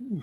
Good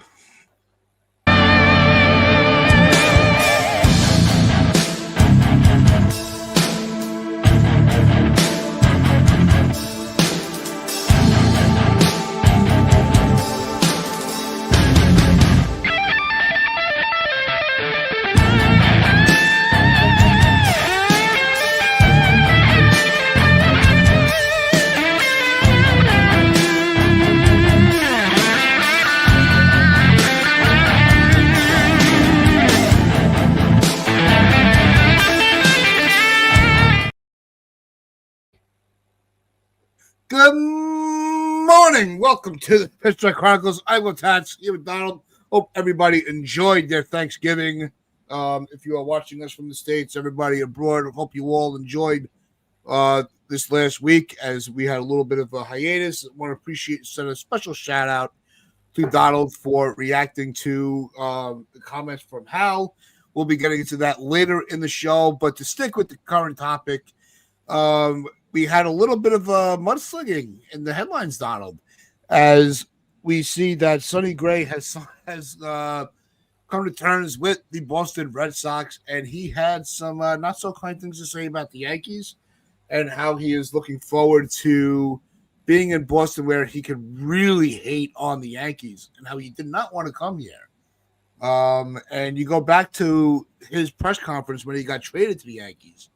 morning. Welcome to the Pitch Strike Chronicles. I'm Tats here with Donald. Hope everybody enjoyed their Thanksgiving. If you are watching us from the States, everybody abroad, hope you all enjoyed this last week as we had a little bit of a hiatus. I want to send a special shout out to Donald for reacting to the comments from Hal. We'll be getting into that later in the show, but to stick with the current topic, we had a little bit of mudslinging in the headlines, Donald, as we see that Sonny Gray has come to terms with the Boston Red Sox, and he had some not so kind things to say about the Yankees and how he is looking forward to being in Boston, where he could really hate on the Yankees and how he did not want to come here. And you go back to his press conference when he got traded to the Yankees.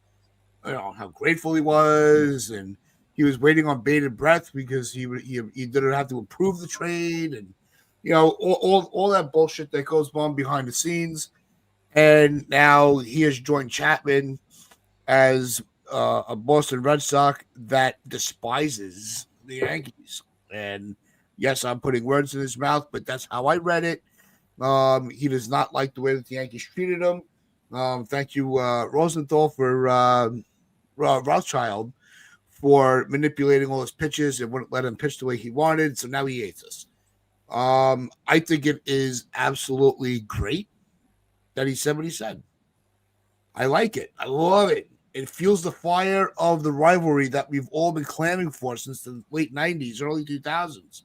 You know how grateful he was, and he was waiting on bated breath because he didn't have to approve the trade, and all that bullshit that goes on behind the scenes. And now he has joined Chapman as a Boston Red Sox that despises the Yankees. And yes, I'm putting words in his mouth, but that's how I read it. He does not like the way that the Yankees treated him. Thank you, Rosenthal, for Rothschild for manipulating all his pitches and wouldn't let him pitch the way he wanted. So now he hates us. I think it is absolutely great that he said what he said. I like it. I love it. It fuels the fire of the rivalry that we've all been clamoring for since the late 90s, early 2000s.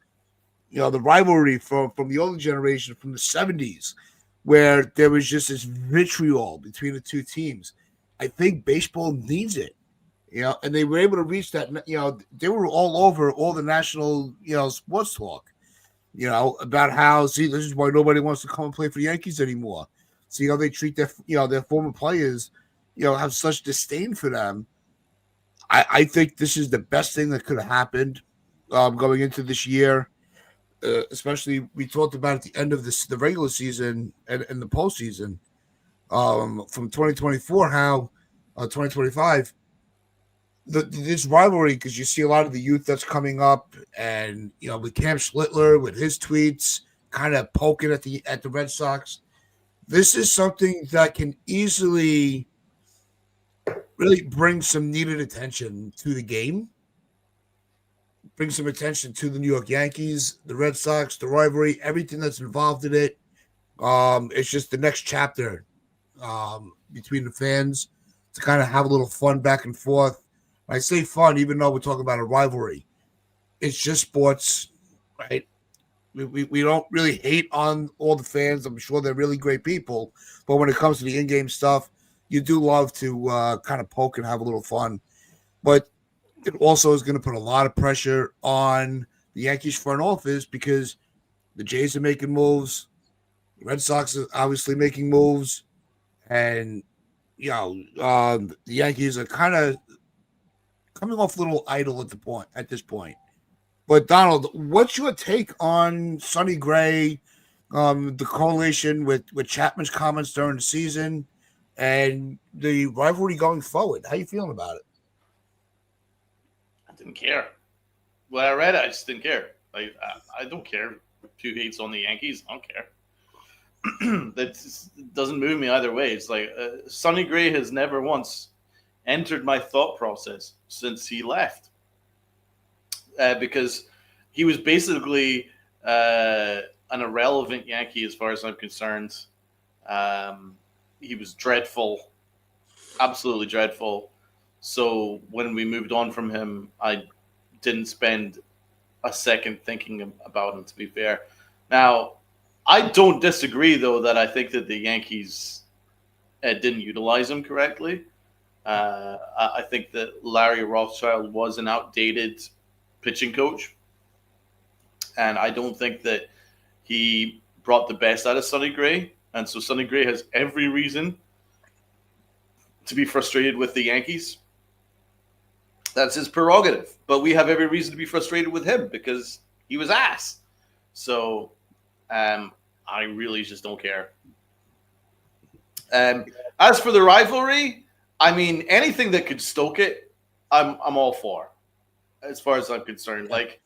The rivalry from the older generation, from the 70s, where there was just this vitriol between the two teams. I think baseball needs it. And they were able to reach that. They were all over all the national, sports talk, about how, see, this is why nobody wants to come and play for the Yankees anymore. See how they treat their former players, have such disdain for them. I think this is the best thing that could have happened going into this year. Especially, we talked about at the end of the regular season and the postseason from 2024, how 2025. This rivalry, because you see a lot of the youth that's coming up, and with Cam Schlittler with his tweets, kind of poking at the Red Sox. This is something that can easily really bring some needed attention to the game, bring some attention to the New York Yankees, the Red Sox, the rivalry, everything that's involved in it. It's just the next chapter between the fans to kind of have a little fun back and forth. I say fun, even though we're talking about a rivalry. It's just sports, right? We don't really hate on all the fans. I'm sure they're really great people. But when it comes to the in-game stuff, you do love to kind of poke and have a little fun. But it also is going to put a lot of pressure on the Yankees front office because the Jays are making moves. The Red Sox are obviously making moves. And, the Yankees are kind of coming off a little idle at this point. But Donald, what's your take on Sonny Gray, the correlation with Chapman's comments during the season, and the rivalry going forward? How you feeling about it? I didn't care. When I read it, I just didn't care. Like I don't care who hates on the Yankees. I don't care. That doesn't move me either way. It's like Sonny Gray has never once entered my thought process since he left, because he was basically an irrelevant Yankee as far as I'm concerned. He was dreadful, absolutely dreadful. So when we moved on from him, I didn't spend a second thinking about him, to be fair. Now, I don't disagree, though, that I think that the Yankees didn't utilize him correctly. I think that Larry Rothschild was an outdated pitching coach, and I don't think that he brought the best out of Sonny Gray. And so Sonny Gray has every reason to be frustrated with the Yankees. That's his prerogative. But we have every reason to be frustrated with him because he was ass. So I really just don't care. As for the rivalry, I mean, anything that could stoke it, I'm all for, as far as I'm concerned. Like,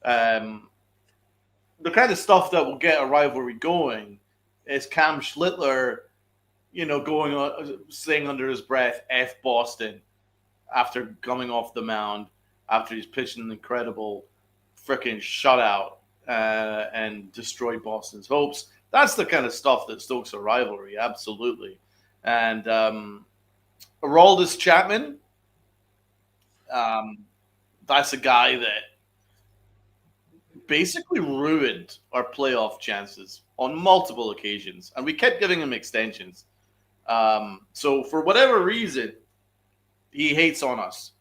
the kind of stuff that will get a rivalry going is Cam Schlittler, going on saying under his breath "F Boston" after coming off the mound after he's pitched an incredible freaking shutout and destroyed Boston's hopes. That's the kind of stuff that stokes a rivalry, absolutely. And Aroldis Chapman, that's a guy that basically ruined our playoff chances on multiple occasions, and we kept giving him extensions. So for whatever reason, he hates on us.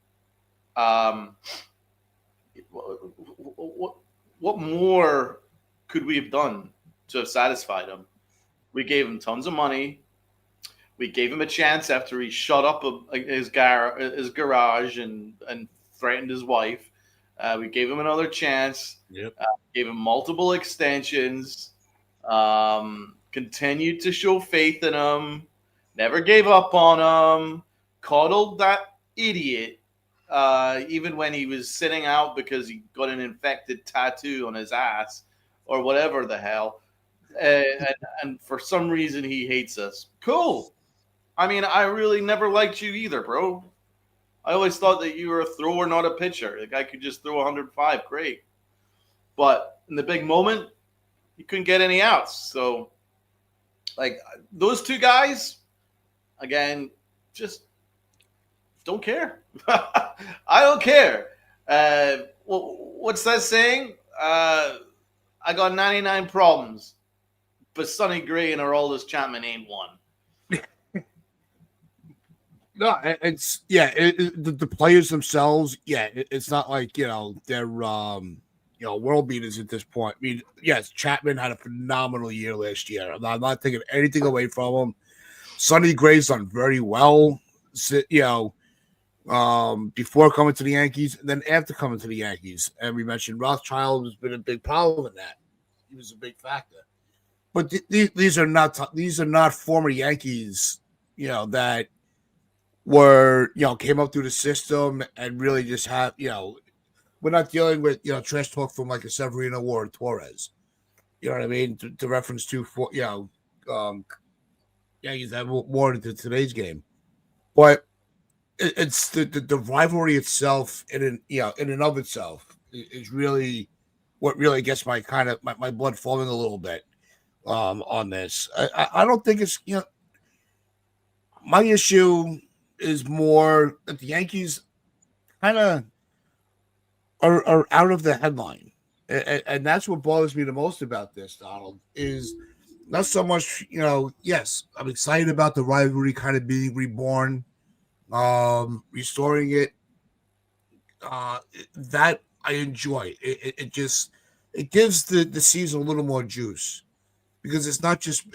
What more could we have done to have satisfied him? We gave him tons of money. We gave him a chance after he shut up his garage and threatened his wife. We gave him another chance. Yep. Gave him multiple extensions. Continued to show faith in him. Never gave up on him. Coddled that idiot, even when he was sitting out because he got an infected tattoo on his ass or whatever the hell. And for some reason, he hates us. Cool. I mean, I really never liked you either, bro. I always thought that you were a thrower, not a pitcher. The guy could just throw 105. Great. But in the big moment, he couldn't get any outs. So, like, those two guys, again, just don't care. I don't care. What's that saying? I got 99 problems, but Sonny Gray and Aroldis Chapman ain't one. No, it's the players themselves. Yeah, it's not like they're world beaters at this point. I mean, yes, Chapman had a phenomenal year last year. I'm not taking anything away from him. Sonny Gray's done very well. Before coming to the Yankees, and then after coming to the Yankees, and we mentioned Rothschild has been a big problem in that. He was a big factor. But these are not former Yankees, that were came up through the system and really just have we're not dealing with trash talk from like a Severino or a Torres. You know what I mean? To reference to Yankees have more into today's game, but it's the rivalry itself in and of itself is really what really gets my blood flowing a little bit on this. I don't think it's my issue is more that the Yankees kind of are out of the headline. And that's what bothers me the most about this, Donald, is not so much, yes, I'm excited about the rivalry kind of being reborn, restoring it. That I enjoy. It gives the season a little more juice because it's not just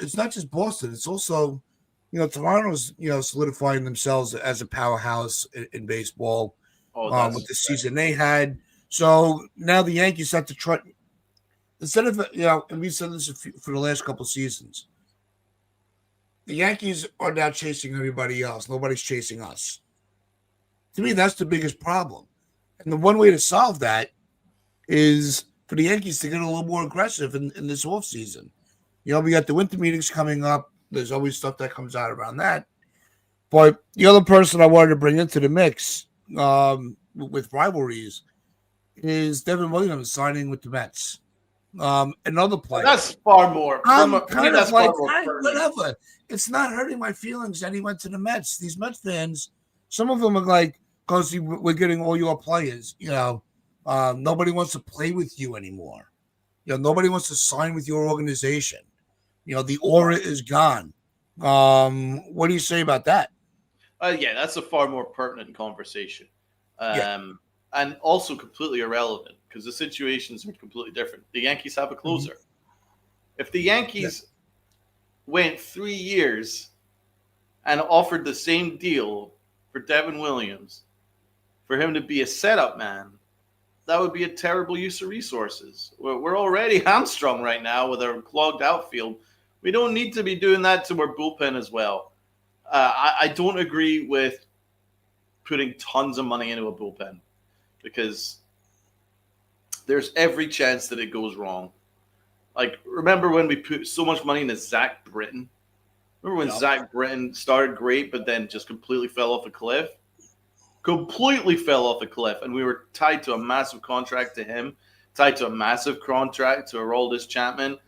Boston. It's also Toronto's solidifying themselves as a powerhouse in baseball with the season they had. So now the Yankees have to try instead of and we said this for the last couple of seasons. The Yankees are now chasing everybody else. Nobody's chasing us. To me, that's the biggest problem. And the one way to solve that is for the Yankees to get a little more aggressive in this offseason. We got the winter meetings coming up. There's always stuff that comes out around that. But the other person I wanted to bring into the mix with rivalries is Devin Williams signing with the Mets. Another player. That's far more. Whatever. It's not hurting my feelings that he went to the Mets. These Mets fans, some of them are like, because we're getting all your players. Nobody wants to play with you anymore. Nobody wants to sign with your organization. The aura is gone. What do you say about that? Yeah, that's a far more pertinent conversation, Yeah. and also completely irrelevant because the situations are completely different. The Yankees have a closer. If the Yankees went 3 years and offered the same deal for Devin Williams for him to be a setup man, that would be a terrible use of resources. We're already hamstrung right now with our clogged outfield. We don't need to be doing that to our bullpen as well. I don't agree with putting tons of money into a bullpen because there's every chance that it goes wrong. Like, remember when we put so much money into Zach Britton? Remember when Zach Britton started great, but then just completely fell off a cliff? Completely fell off a cliff, and we were tied to a massive contract to him, tied to a massive contract to Aroldis Chapman.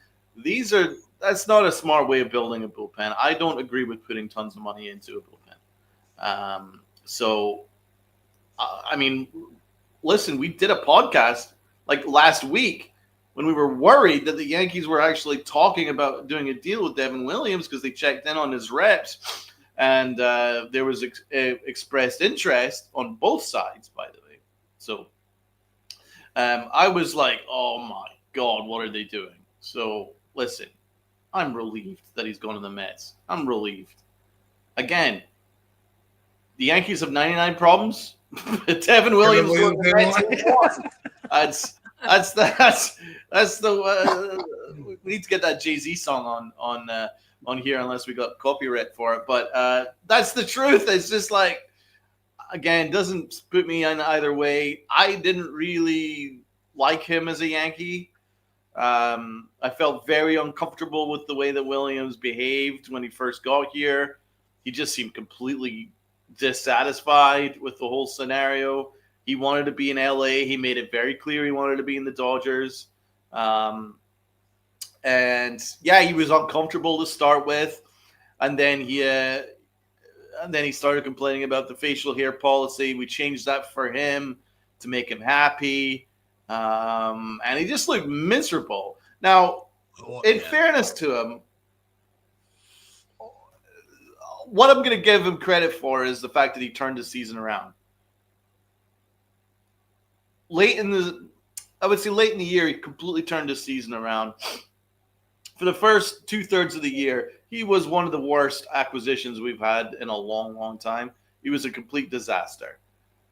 That's not a smart way of building a bullpen. I don't agree with putting tons of money into a bullpen. I mean, listen, we did a podcast like last week when we were worried that the Yankees were actually talking about doing a deal with Devin Williams because they checked in on his reps, and there was expressed interest on both sides, by the way. So I was like, oh my God, what are they doing? So listen, I'm relieved that he's going to the Mets. I'm relieved. Again, the Yankees have 99 problems. Devin Williams going to the Mets. That's the we need to get that Jay-Z song on here unless we got copyright for it. But that's the truth. It's just like, again, doesn't put me in either way. I didn't really like him as a Yankee. I felt very uncomfortable with the way that Williams behaved when he first got here. He just seemed completely dissatisfied with the whole scenario. He wanted to be in LA. He made it very clear he wanted to be in the Dodgers. And yeah, he was uncomfortable to start with. And then he started complaining about the facial hair policy. We changed that for him to make him happy. And he just looked miserable. Now, in fairness to him, what I'm going to give him credit for is the fact that he turned the season around. Late in the year, he completely turned the season around. For the first 2/3 of the year, he was one of the worst acquisitions we've had in a long, long time. He was a complete disaster.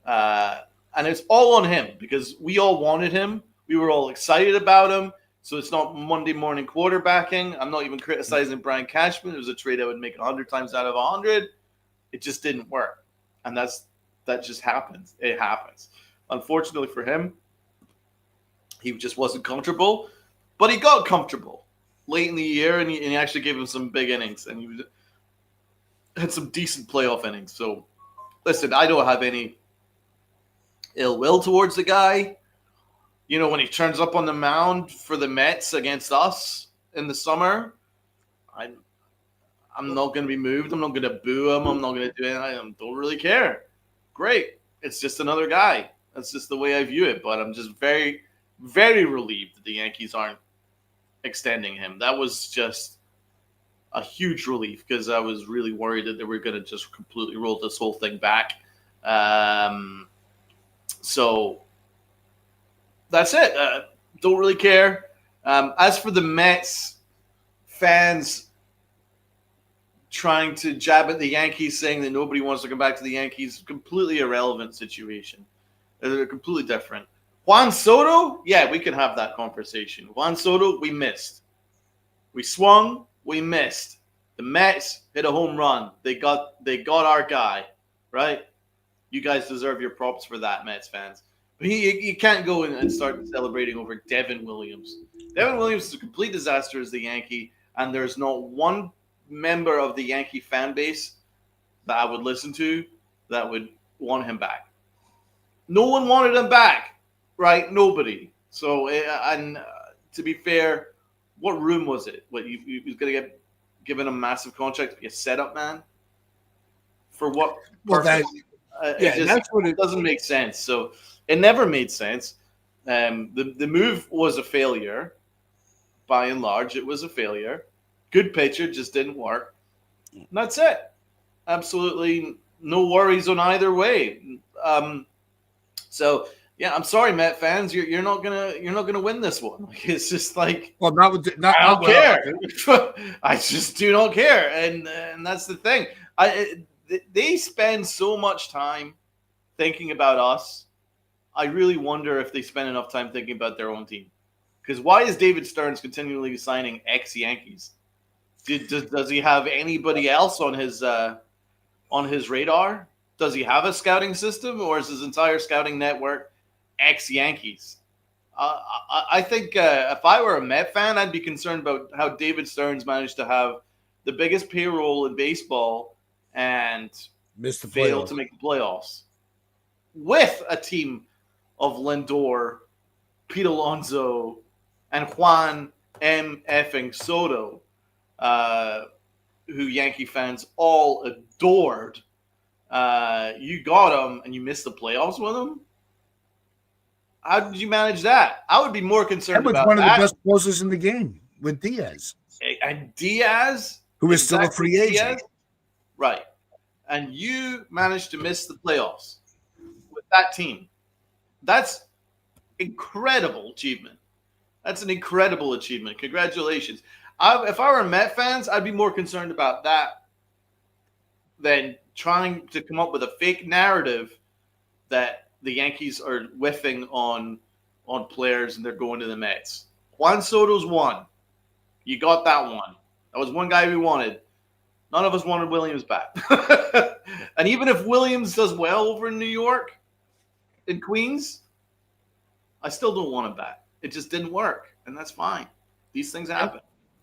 And it's all on him because we all wanted him. We were all excited about him. So it's not Monday morning quarterbacking. I'm not even criticizing Brian Cashman. It was a trade I would make 100 times out of 100. It just didn't work. And that just happens. It happens. Unfortunately for him, he just wasn't comfortable. But he got comfortable late in the year, and he actually gave him some big innings. And he had some decent playoff innings. So, listen, I don't have any ill will towards the guy. You know, when he turns up on the mound for the Mets against us in the summer, I'm not going to be moved. I'm not going to boo him. I'm not going to do anything. I don't really care. Great. It's just another guy. That's just the way I view it. But I'm just very, very relieved that the Yankees aren't extending him. That was just a huge relief because I was really worried that they were going to just completely roll this whole thing back. So that's it. Don't really care. As for the Mets fans trying to jab at the Yankees, saying that nobody wants to come back to the Yankees, completely irrelevant situation. They're completely different. Juan Soto, yeah, we can have that conversation. Juan Soto, we missed. We swung, we missed. The Mets hit a home run. They got our guy, right? You guys deserve your props for that, Mets fans. But you can't go in and start celebrating over Devin Williams. Devin Williams is a complete disaster as the Yankee, and there's not one member of the Yankee fan base that I would listen to that would want him back. No one wanted him back, right? Nobody. So, and to be fair, what room was it? What, he was going to get given a massive contract to be a setup man? For what purpose? It doesn't make sense. So it never made sense. The move was a failure. By and large, it was a failure. Good pitcher, just didn't work. And that's it. Absolutely no worries on either way. So yeah, I'm sorry, Met fans. You're not gonna win this one. It's just like, Well, not with not, I not don't with us. care. I just do not care, and that's the thing. They spend so much time thinking about us. I really wonder if they spend enough time thinking about their own team. Because why is David Stearns continually signing ex-Yankees? Does he have anybody else on his radar? Does he have a scouting system, or is his entire scouting network ex-Yankees? I think if I were a Met fan, I'd be concerned about how David Stearns managed to have the biggest payroll in baseball and Missed the fail playoffs. to make the playoffs with a team of Lindor, Pete Alonso, and Juan M. effing Soto, who Yankee fans all adored. You got him, and you missed the playoffs with him? How did you manage that? I would be more concerned That was about one of that. the best closers in the game with Diaz, And Diaz, who is still a exactly free agent. Diaz, right? And you managed to miss the playoffs with that team. That's incredible achievement. That's an incredible achievement. Congratulations. If I were Met fans, I'd be more concerned about that than trying to come up with a fake narrative that the Yankees are whiffing on players and they're going to the Mets. Juan Soto's one. You got that one. That was one guy we wanted. None of us wanted Williams back. And even if Williams does well over in New York, in Queens, I still don't want him back. It just didn't work, and that's fine. These things happen.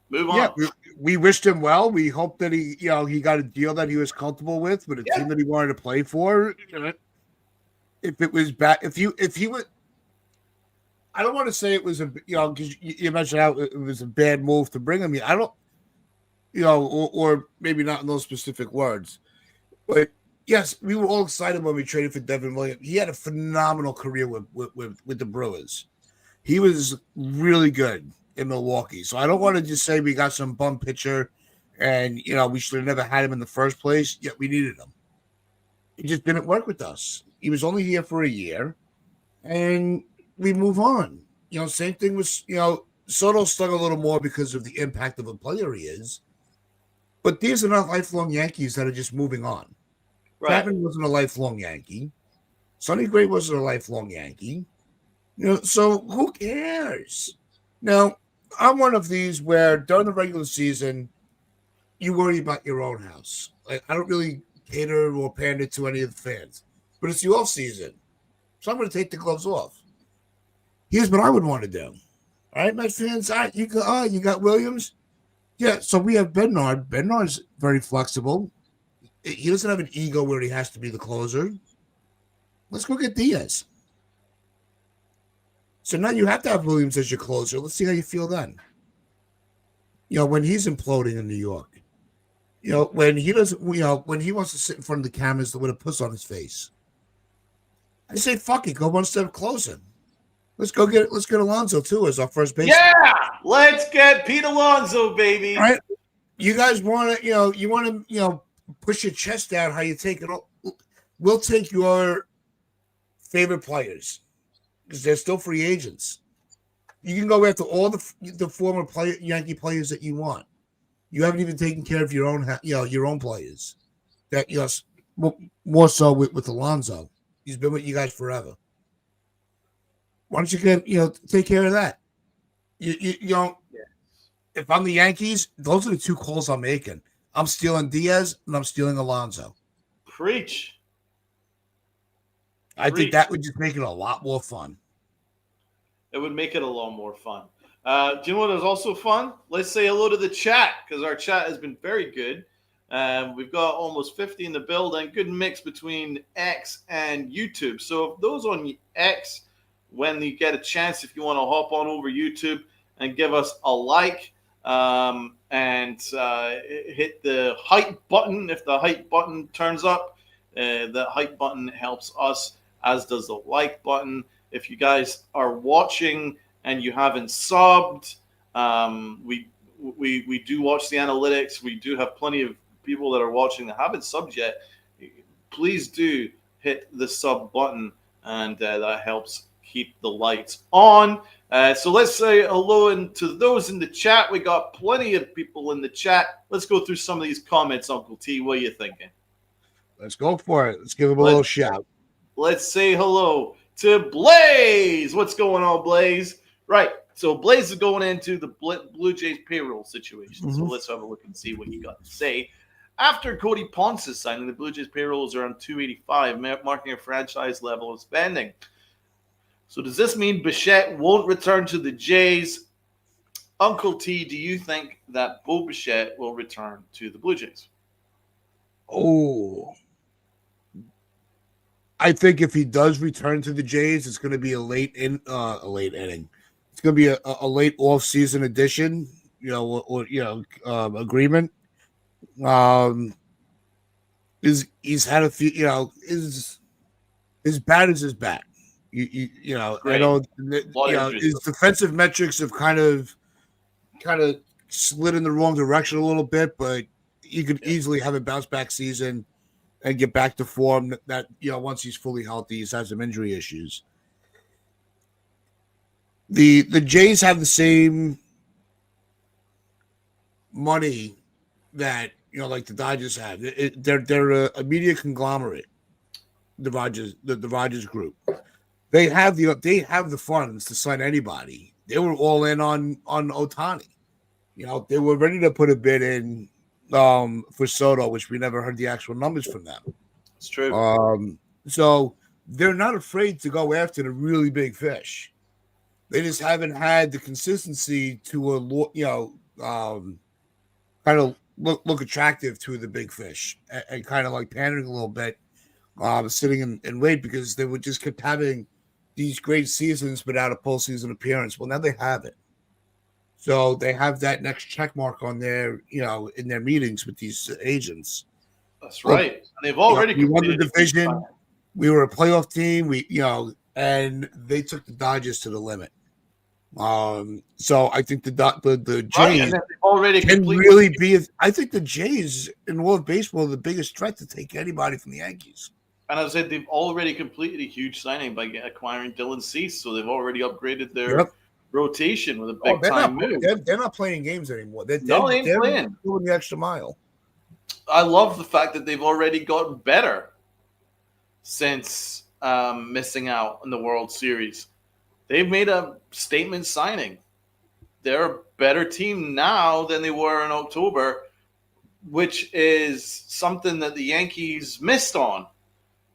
Move on. Yeah, we wished him well. We hope that he got a deal that he was comfortable with a team that he wanted to play for. If it was bad, if he would, I don't want to say it was because you mentioned how it was a bad move to bring him here. I don't, or maybe not in those specific words, but yes, we were all excited when we traded for Devin Williams. He had a phenomenal career with the Brewers. He was really good in Milwaukee. So I don't want to just say we got some bum pitcher and, we should have never had him in the first place. Yet we needed him. It just didn't work with us. He was only here for a year and we move on. Same thing with, Soto stung a little more because of the impact of a player he is. But these are not lifelong Yankees that are just moving on. Right. Chapman wasn't a lifelong Yankee. Sonny Gray wasn't a lifelong Yankee. So who cares? Now, I'm one of these where during the regular season, you worry about your own house. Like, I don't really cater or pander to any of the fans, but it's the off season, so I'm going to take the gloves off. Here's what I would want to do. All right, my fans, you got Williams. Yeah, so we have Bednar. Bednar's very flexible. He doesn't have an ego where he has to be the closer. Let's go get Diaz. So now you have to have Williams as your closer. Let's see how you feel then. When he's imploding in New York. When he doesn't, when he wants to sit in front of the cameras with a puss on his face. I say, fuck it, go one step closer. Let's get Alonso too as our first baseman. Yeah, let's get Pete Alonso, baby. All right. You guys want to, push your chest out how you take it. We'll take your favorite players because they're still free agents. You can go after all the former Yankee players that you want. You haven't even taken care of your own players. That more so with Alonso. He's been with you guys forever. Why don't you take care of that? If I'm the Yankees, those are the two calls I'm making. I'm stealing Diaz and I'm stealing Alonso. Preach. I think that would just make it a lot more fun. It would make it a lot more fun. Do you know what is also fun? Let's say hello to the chat because our chat has been very good. We've got almost 50 in the building. Good mix between X and YouTube. So if those on X, when you get a chance, if you want to hop on over YouTube and give us a like and hit the hype button. If the hype button turns up, the hype button helps us, as does the like button. If you guys are watching and you haven't subbed, we do watch the analytics. We do have plenty of people that are watching that haven't subbed yet. Please do hit the sub button, and that helps keep the lights on. So let's say hello to those in the chat. We got plenty of people in the chat. Let's go through some of these comments, Uncle T. What are you thinking? Let's go for it. Let's give him a little shout. Let's say hello to Blaze. What's going on, Blaze? Right. So Blaze is going into the Blue Jays payroll situation. Mm-hmm. So let's have a look and see what you got to say. After Cody Ponce's signing, the Blue Jays payroll is around $285, marking a franchise level of spending. So does this mean Bichette won't return to the Jays? Uncle T, do you think that Bo Bichette will return to the Blue Jays? Oh, I think if he does return to the Jays, it's going to be a late inning. It's going to be a late off-season addition, agreement. He's had a few, his bat is his bat. I know, his defensive metrics have kind of slid in the wrong direction a little bit, but he could easily have a bounce back season and get back to form that, once he's fully healthy. He's had some injury issues. The Jays have the same money that, like the Dodgers have. They're a media conglomerate. The Rogers group. They have the funds to sign anybody. They were all in on Ohtani. They were ready to put a bid in for Soto, which we never heard the actual numbers from them. It's true. So they're not afraid to go after the really big fish. They just haven't had the consistency to kind of look attractive to the big fish and kind of like pandering a little bit, sitting in wait, because they would just keep having these great seasons without a postseason appearance. Well, now they have it. So they have that next check mark on their, in their meetings with these agents. That's right. And they've already we won the division. We were a playoff team. And they took the Dodgers to the limit. So I think the Jays can really be. I think the Jays in all of baseball are the biggest threat to take anybody from the Yankees. And as I said, they've already completed a huge signing by acquiring Dylan Cease, so they've already upgraded their rotation with a big time move. They're not playing games anymore. They're playing. Doing the extra mile. I love the fact that they've already gotten better since missing out in the World Series. They've made a statement signing. They're a better team now than they were in October, which is something that the Yankees missed on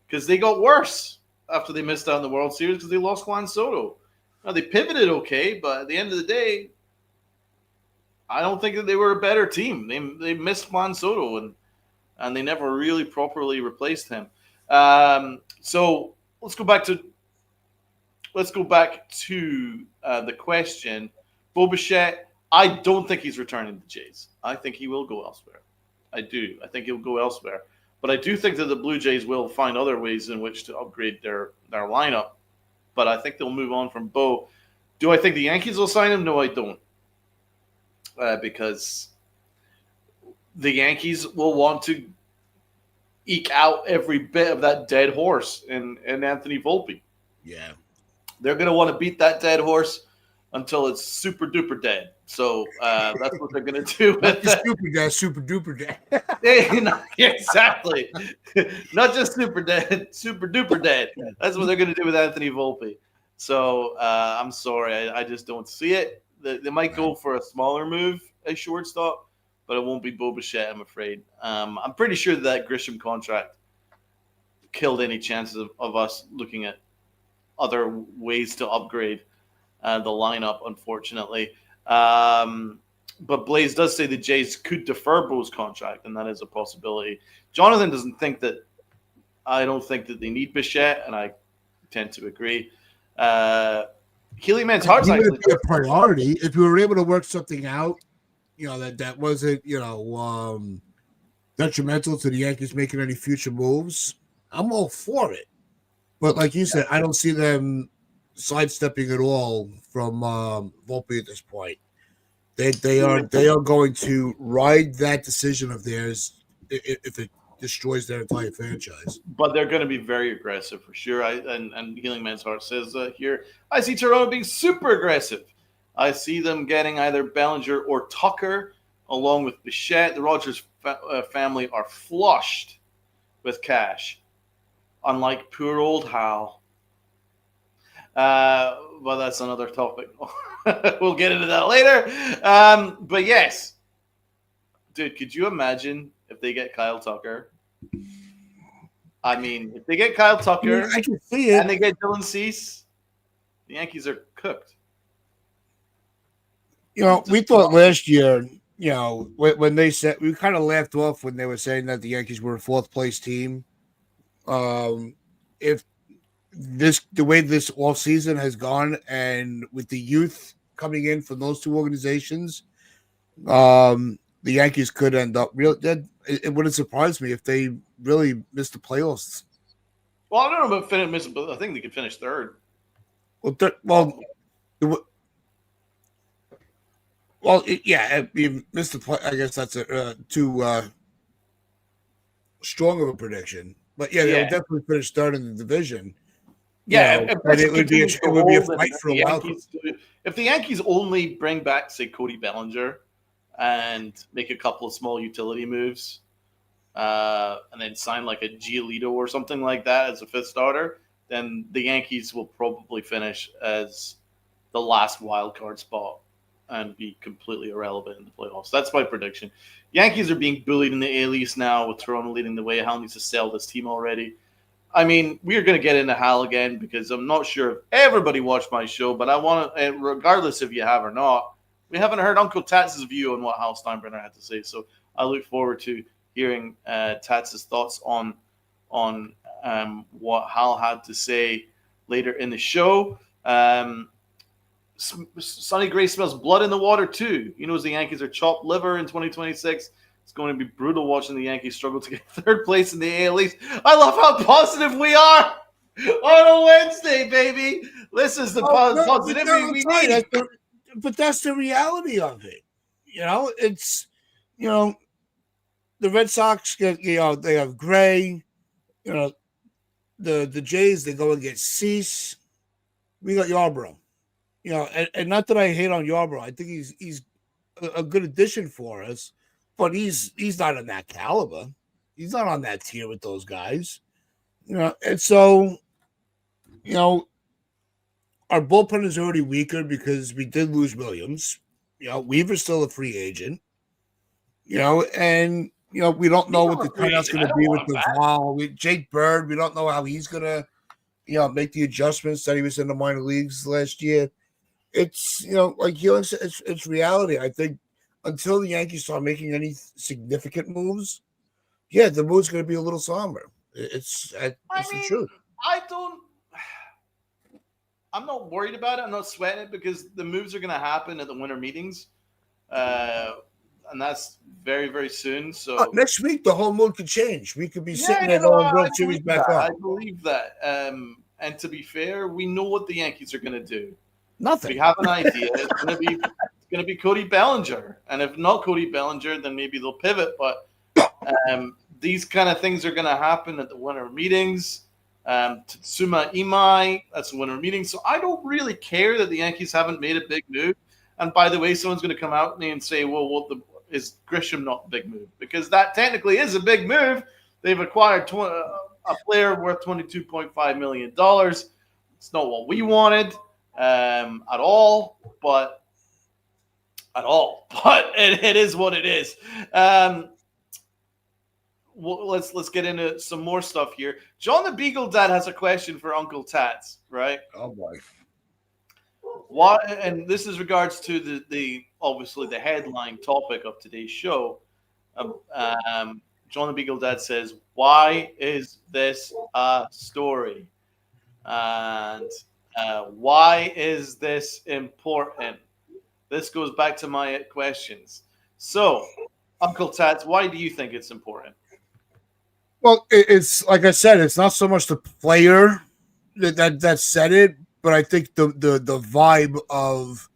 because they got worse after they missed out in the World Series because they lost Juan Soto. Now, they pivoted okay, but at the end of the day, I don't think that they were a better team. They missed Juan Soto, and they never really properly replaced him. So let's go back to the question. Bo Bichette, I don't think he's returning to the Jays. I think he will go elsewhere. I do. I think he'll go elsewhere. But I do think that the Blue Jays will find other ways in which to upgrade their lineup. But I think they'll move on from Bo. Do I think the Yankees will sign him? No, I don't. Because the Yankees will want to eke out every bit of that dead horse in Anthony Volpe. Yeah. They're going to want to beat that dead horse until it's super duper dead. So that's what they're going to do. Not just super dead, super duper dead. Exactly. Not just super dead, super duper dead. That's what they're going to do with Anthony Volpe. So I'm sorry. I just don't see it. They might go for a smaller move at shortstop, but it won't be Bo Bichette, I'm afraid. I'm pretty sure that Grisham contract killed any chances of us looking at other ways to upgrade the lineup, unfortunately. But Blaze does say the Jays could defer Bo's contract, and that is a possibility. Jonathan doesn't think that – I don't think that they need Bichette, and I tend to agree. Healy Man's Heart's actually be a priority. If we were able to work something out, that wasn't, detrimental to the Yankees making any future moves, I'm all for it. But like you said, I don't see them sidestepping at all from Volpe at this point. They are going to ride that decision of theirs if it destroys their entire franchise. But they're going to be very aggressive for sure. And Healing Man's Heart says here, I see Toronto being super aggressive. I see them getting either Bellinger or Tucker, along with Bichette. The Rogers family are flushed with cash, unlike poor old Hal. Well, that's another topic. We'll get into that later. But yes, dude, could you imagine if they get Kyle Tucker? I mean, if they get Kyle Tucker I can see it. and they get Dylan Cease, the Yankees are cooked. We thought last year, when they said, we kind of laughed off when they were saying that the Yankees were a fourth place team. If the way this off season has gone, and with the youth coming in from those two organizations, the Yankees could end up real. It wouldn't surprise me if they really missed the playoffs. Well, I don't know about finish, but I think they could finish third. Yeah, you missed the play. I guess that's too strong of a prediction. But yeah, they'll definitely finish third in the division. Yeah, but it would be a fight for a while. If the Yankees only bring back, say, Cody Bellinger and make a couple of small utility moves, and then sign like a Giolito or something like that as a fifth starter, then the Yankees will probably finish as the last wild card spot and be completely irrelevant in the playoffs. That's my prediction. Yankees are being bullied in the AL East now with Toronto leading the way. Hal needs to sell this team already. I mean, we're going to get into Hal again because I'm not sure if everybody watched my show, but I want to, regardless if you have or not, we haven't heard Uncle Tats's view on what Hal Steinbrenner had to say. So I look forward to hearing Tats's thoughts on what Hal had to say later in the show. Sonny Gray smells blood in the water too. He knows the Yankees are chopped liver in 2026. It's going to be brutal watching the Yankees struggle to get third place in the AL East. I love how positive we are on a Wednesday, baby. This is the positivity we need. But that's the reality of it. It's the Red Sox get they have Gray. The Jays, they go and get Cease. We got Yarbrough. And not that I hate on Yarbrough. I think he's a good addition for us, but he's not on that caliber. He's not on that tier with those guys. And so, our bullpen is already weaker because we did lose Williams. Weaver's still a free agent. And we don't know what the turnout's going to be with Duvall. Jake Bird, we don't know how he's going to, make the adjustments that he was in the minor leagues last year. It's, like Healing said, it's reality. I think until the Yankees start making any significant moves, the mood's going to be a little somber. It's the truth. I'm not worried about it. I'm not sweating it because the moves are going to happen at the winter meetings. And that's very, very soon. So next week, the whole mood could change. We could be sitting there going, World Series back up. I believe that. And to be fair, we know what the Yankees are going to do. Nothing. We have an idea. It's going to be Cody Bellinger, and if not Cody Bellinger, then maybe they'll pivot. But these kind of things are going to happen at the winter meetings. Tatsuma Imai, that's a winter meeting. So I don't really care that the Yankees haven't made a big move. And by the way, someone's going to come out and say, "Well, is Grisham not a big move?" Because that technically is a big move. They've acquired a player worth $22.5 million. It's not what we wanted. At all, but it is what it is. Let's get into some more stuff here. John the Beagle Dad has a question for Uncle Tats, right? Oh boy. Why? And this is regards to the obviously the headline topic of today's show. John the Beagle Dad says, "Why is this a story?" And why is this important? This goes back to my questions. So, Uncle Tats, why do you think it's important? Well, it's like I said, it's not so much the player that said it, but I think the vibe of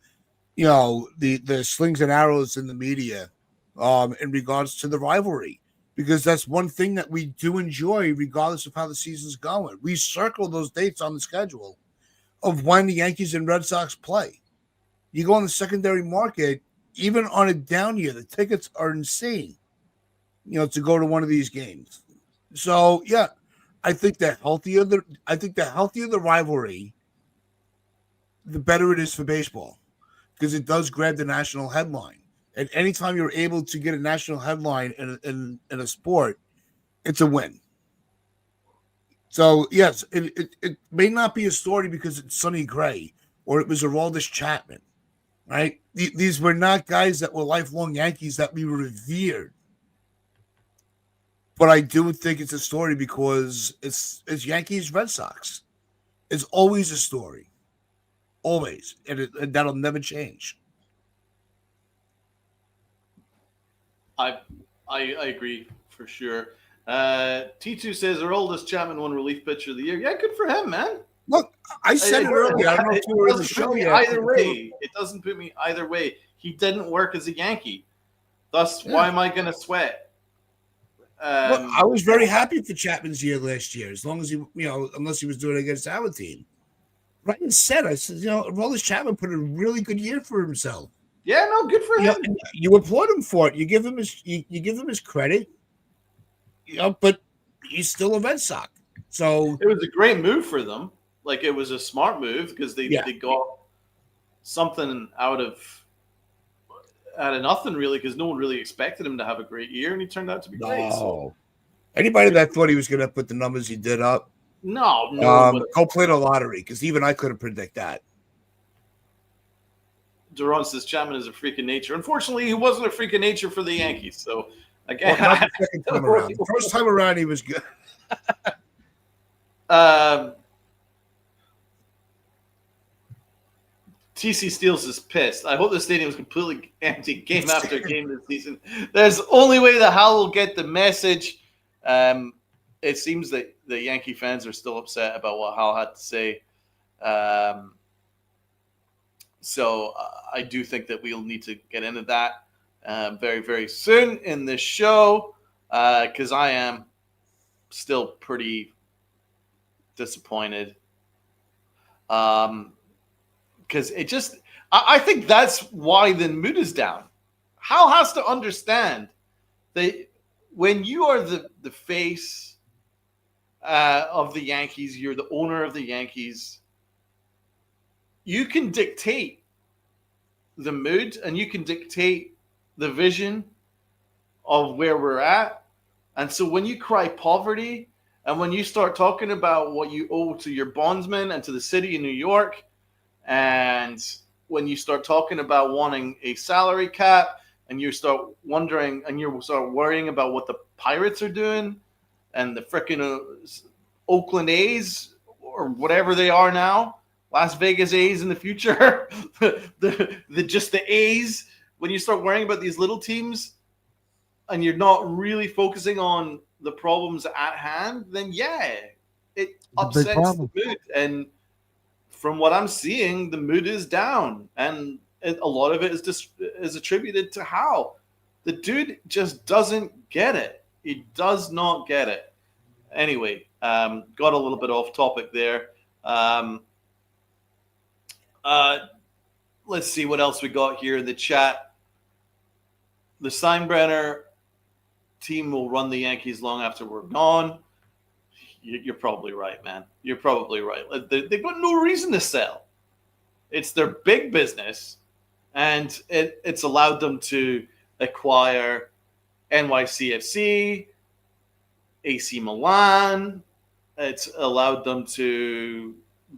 the slings and arrows in the media in regards to the rivalry, because that's one thing that we do enjoy regardless of how the season's going. We circle those dates on the schedule of when the Yankees and Red Sox play. You go on the secondary market, even on a down year, the tickets are insane, to go to one of these games. So yeah, I think the healthier the rivalry, the better it is for baseball, because it does grab the national headline. And anytime you're able to get a national headline in a sport, it's a win. So yes, it may not be a story because it's Sonny Gray or it was Aroldis Chapman, right? These were not guys that were lifelong Yankees that we revered. But I do think it's a story because it's Yankees Red Sox. It's always a story, always, and that'll never change. I agree for sure. T2 says Aroldis Chapman won relief pitcher of the year. Yeah, good for him, man. Look, I said it earlier. I don't know if you were in the show yet. Either way, it doesn't put me either way. He didn't work as a Yankee. Thus, why am I going to sweat? Look, I was very happy for Chapman's year last year, as long as unless he was doing it against our team. Ryan said, I said, Aroldis Chapman put a really good year for himself. Yeah, no, good for him. You applaud him for it. You give him his credit. But he's still a Red Sox. So it was a great move for them. Like, it was a smart move because they got something out of nothing, really, because no one really expected him to have a great year, and he turned out to be great. So. Anybody that thought he was going to put the numbers he did up, no, go play the lottery, because even I couldn't predict that. Duran says Chapman is a freak of nature. Unfortunately, he wasn't a freak of nature for the Yankees. So again, the second time around. The first time around, he was good. TC Steels is pissed. I hope the stadium is completely empty game after game this season. There's only way that Hal will get the message. It seems that the Yankee fans are still upset about what Hal had to say. So I do think that we'll need to get into that very, very soon in this show, because I am still pretty disappointed. Because I think that's why the mood is down. Hal has to understand that when you are the face of the Yankees, you're the owner of the Yankees, you can dictate the mood and you can dictate the vision of where we're at. And so when you cry poverty and when you start talking about what you owe to your bondsmen and to the city of New York, and when you start talking about wanting a salary cap and you start wondering and you start worrying about what the Pirates are doing and the freaking Oakland A's or whatever they are now, Las Vegas A's in the future, just the A's, when you start worrying about these little teams and you're not really focusing on the problems at hand, then it upsets the mood. And from what I'm seeing, the mood is down, and a lot of it is attributed to Hal. The dude just doesn't get it. He does not get it. Anyway, got a little bit off topic there. Let's see what else we got here in the chat. The Steinbrenner team will run the Yankees long after we're gone. You're probably right, man. You're probably right. They've got no reason to sell. It's their big business, and it's allowed them to acquire NYCFC, AC Milan. It's allowed them to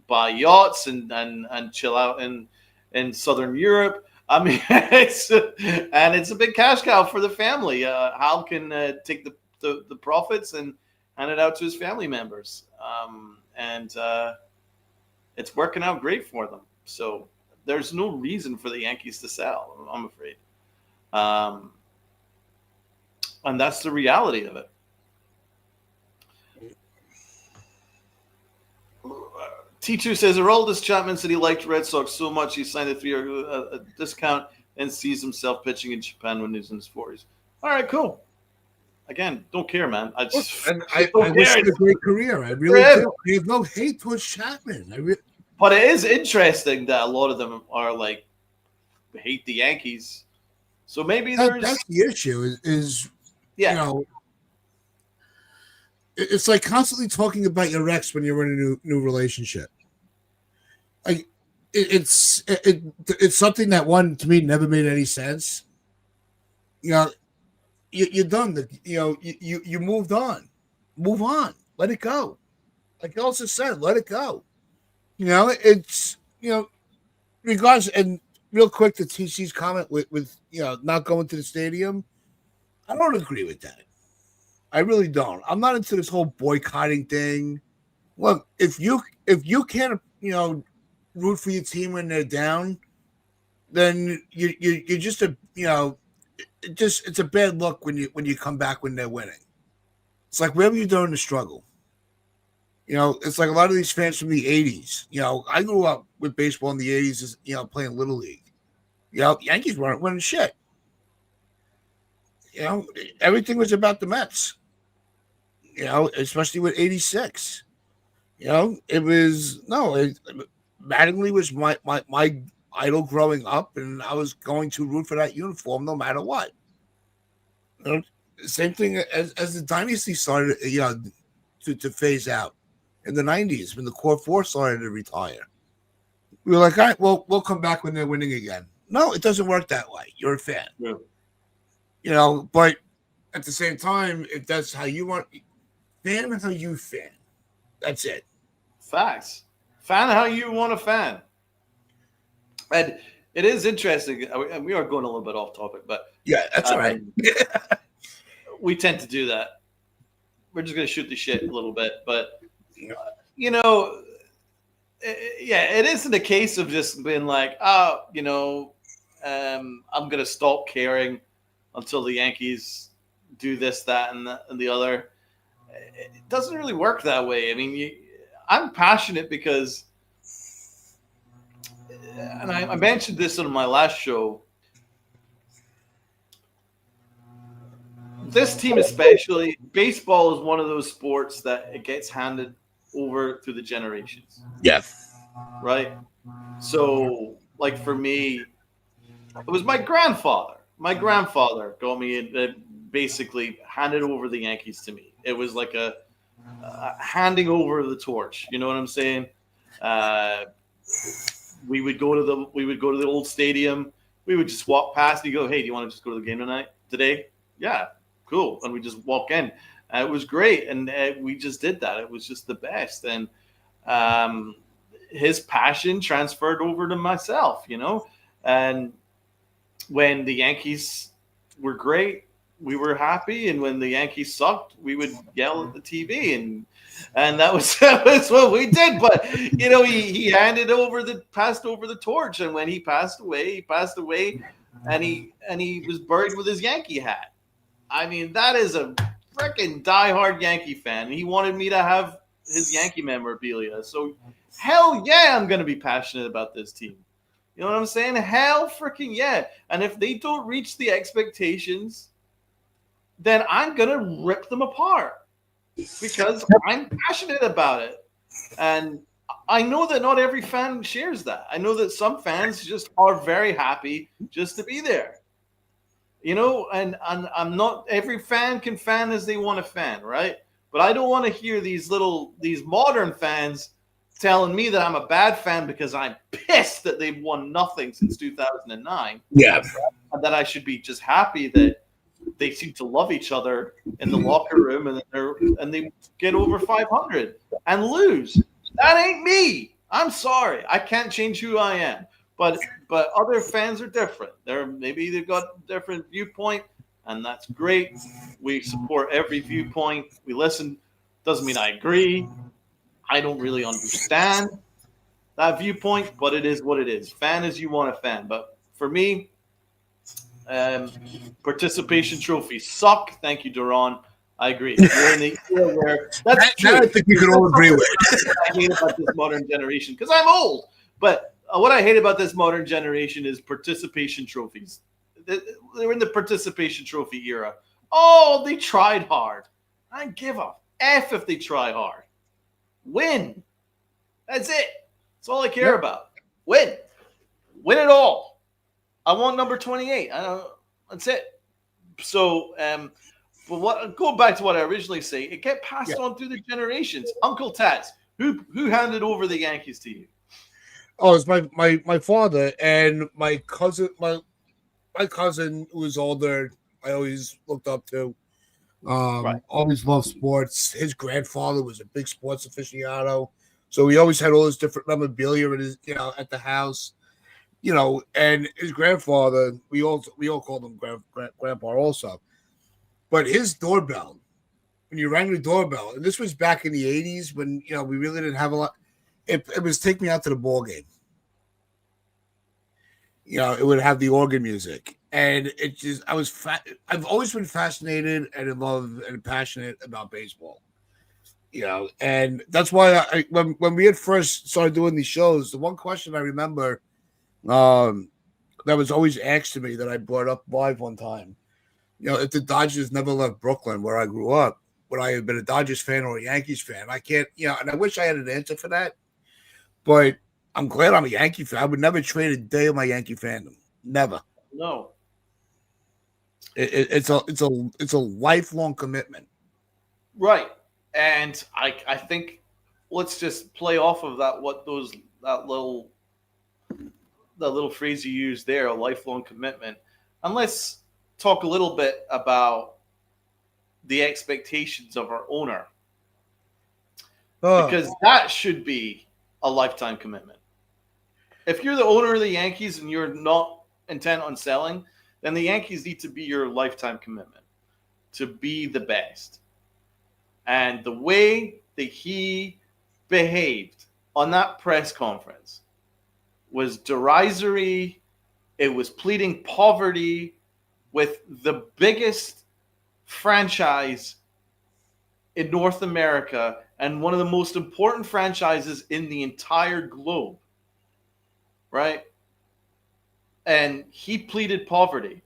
buy yachts and chill out in Southern Europe. I mean, it's a big cash cow for the family. Hal can take the profits and hand it out to his family members. And it's working out great for them. So there's no reason for the Yankees to sell, I'm afraid. And that's the reality of it. T2 says Aroldis Chapman said he liked Red Sox so much he signed a 3-year discount and sees himself pitching in Japan when he's in his 40s. All right, cool. Again, don't care, man. I wish him a great career. I really do. I have no hate towards Chapman. But it is interesting that a lot of them are like hate the Yankees. So maybe that's the issue. You know, it's like constantly talking about your ex when you're in a new relationship. Like it's something that to me never made any sense. You know, you're done. You moved on. Move on. Let it go. Like I also said, let it go. You know, it's regardless. And real quick to TC's comment with not going to the stadium, I don't agree with that. I really don't. I'm not into this whole boycotting thing. Look, if you can't root for your team when they're down, then you're just it's a bad look when you come back when they're winning. It's like wherever you're during the struggle. It's like a lot of these fans from the 80s. I grew up with baseball in the 80s, playing Little League. Yankees weren't winning shit. Everything was about the Mets. Especially with 86. It was Mattingly was my idol growing up, and I was going to root for that uniform no matter what. Same thing as the dynasty started, to phase out in the 90s when the core four started to retire. We were like, all right, well, we'll come back when they're winning again. No, it doesn't work that way. You're a fan. Yeah. But at the same time, if that's how you want, fan how you fan. That's it. Facts. Fan how you want to fan. And it is interesting. We are going a little bit off topic, but yeah, that's all right. We tend to do that. We're just going to shoot the shit a little bit, but it isn't a case of just being like, I'm going to stop caring until the Yankees do this, that, and the other. It doesn't really work that way. I mean, I'm passionate because, and I mentioned this on my last show, this team especially, baseball is one of those sports that it gets handed over through the generations. Yes. Right? So, like for me, it was my grandfather. My grandfather got me basically handed over the Yankees to me. It was like a handing over the torch. You know what I'm saying? We would go to the old stadium. We would just walk past and go, "Hey, do you want to just go to the game today?" Yeah, cool. And we just walk in. It was great, and we just did that. It was just the best. And his passion transferred over to myself, And when the Yankees were great, we were happy, and when the Yankees sucked, we would yell at the TV, and that was what we did. But he passed over the torch, and when he passed away, and he was buried with his Yankee hat. I mean, that is a freaking diehard Yankee fan. He wanted me to have his Yankee memorabilia, so hell yeah, I'm gonna be passionate about this team. You know what I'm saying? Hell freaking yeah! And if they don't reach the expectations, then I'm going to rip them apart because I'm passionate about it. And I know that not every fan shares that. I know that some fans just are very happy just to be there. And I'm not, every fan can fan as they want to fan, right? But I don't want to hear these modern fans telling me that I'm a bad fan because I'm pissed that they've won nothing since 2009. Yeah. And that I should be just happy that they seem to love each other in the locker room, and they get over 500 and lose. That ain't me. I'm sorry. I can't change who I am. But other fans are different. They've got a different viewpoint, and that's great. We support every viewpoint. We listen. Doesn't mean I agree. I don't really understand that viewpoint, but it is what it is. Fan as you want to fan. But for me, participation trophies suck. Thank you, Duran. I agree. We're in the era where that's true. That I think we could all agree with. I hate about this modern generation because I'm old. But what I hate about this modern generation is participation trophies. They're in the participation trophy era. Oh, they tried hard. I give a F if they try hard. Win. That's it. That's all I care about. Win. Win it all. I want number 28. That's it. So, but going back to what I originally say, it get passed on through the generations. Uncle Taz, who handed over the Yankees to you? Oh, it's my father and my cousin. My cousin who was older, I always looked up to. Always loved sports. His grandfather was a big sports aficionado, so he always had all this different memorabilia in his, at the house. And his grandfather, we all called him grandpa also. But his doorbell, when you rang the doorbell, and this was back in the 80s when we really didn't have a lot. It was take me out to the ball game. It would have the organ music, and it just I've always been fascinated and in love and passionate about baseball. And that's why when we had first started doing these shows, the one question I remember that was always asked to me that I brought up live one time, if the Dodgers never left Brooklyn where I grew up, would I have been a Dodgers fan or a Yankees fan? I can't, and I wish I had an answer for that, but I'm glad I'm a Yankee fan. I would never trade a day of my Yankee fandom. Never. No. It's a lifelong commitment. Right. And I think let's just play off of that. That little phrase you used there, a lifelong commitment. And let's talk a little bit about the expectations of our owner, because that should be a lifetime commitment. If you're the owner of the Yankees and you're not intent on selling, then the Yankees need to be your lifetime commitment to be the best. And the way that he behaved on that press conference was derisory. It was pleading poverty with the biggest franchise in North America and one of the most important franchises in the entire globe. Right? And he pleaded poverty.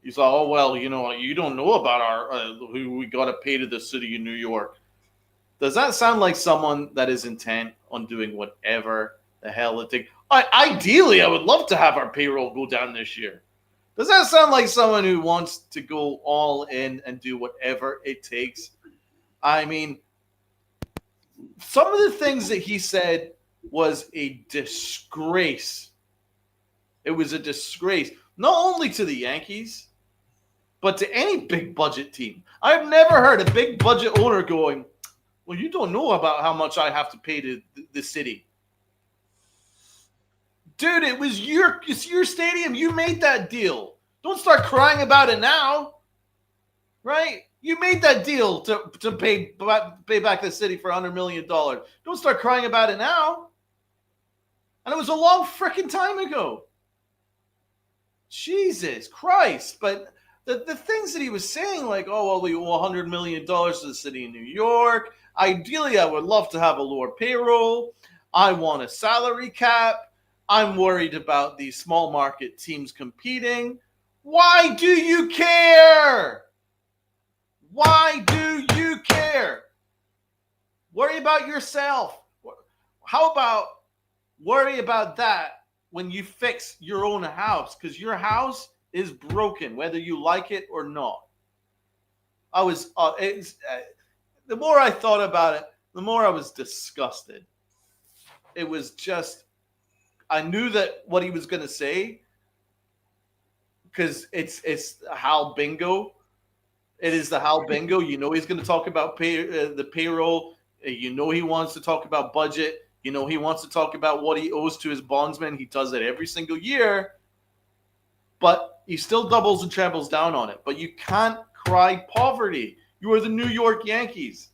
He's like, oh, well, you don't know about our who we got to pay to the city of New York. Does that sound like someone that is intent on doing whatever the hell it takes? Ideally, I would love to have our payroll go down this year. Does that sound like someone who wants to go all in and do whatever it takes? I mean, some of the things that he said was a disgrace. It was a disgrace, not only to the Yankees, but to any big budget team. I've never heard a big budget owner going, well, you don't know about how much I have to pay to the city. Dude, it's your stadium. You made that deal. Don't start crying about it now. Right? You made that deal to pay back the city for $100 million. Don't start crying about it now. And it was a long freaking time ago. Jesus Christ. But the things that he was saying, like, oh, well, we owe $100 million to the city of New York. Ideally, I would love to have a lower payroll. I want a salary cap. I'm worried about these small market teams competing. Why do you care? Why do you care? Worry about yourself. How about worry about that when you fix your own house? Because your house is broken, whether you like it or not. The more I thought about it, the more I was disgusted. It was just, I knew that what he was going to say, because it's Hal Bingo. It is the Hal Bingo. You know he's going to talk about the payroll. You know he wants to talk about budget. You know he wants to talk about what he owes to his bondsmen. He does it every single year. But he still doubles and trebles down on it. But you can't cry poverty. You are the New York Yankees.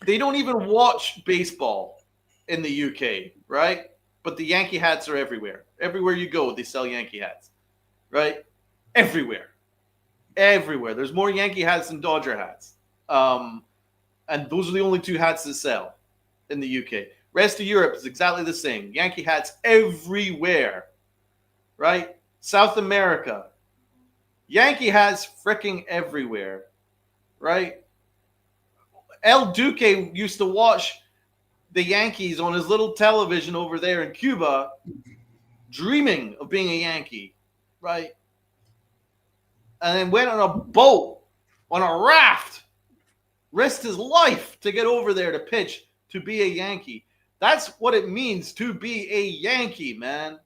They don't even watch baseball in the UK, right? But the Yankee hats are everywhere. Everywhere you go, they sell Yankee hats, right? Everywhere. everywhere. There's more Yankee hats than Dodger hats. And those are the only two hats that sell in the UK. Rest of Europe is exactly the same. Yankee hats everywhere, right? South America, Yankee hats freaking everywhere, right? El Duque used to watch the Yankees on his little television over there in Cuba, dreaming of being a Yankee, right? And then went on a boat, on a raft, risked his life to get over there to pitch, to be a Yankee. That's what it means to be a Yankee, man.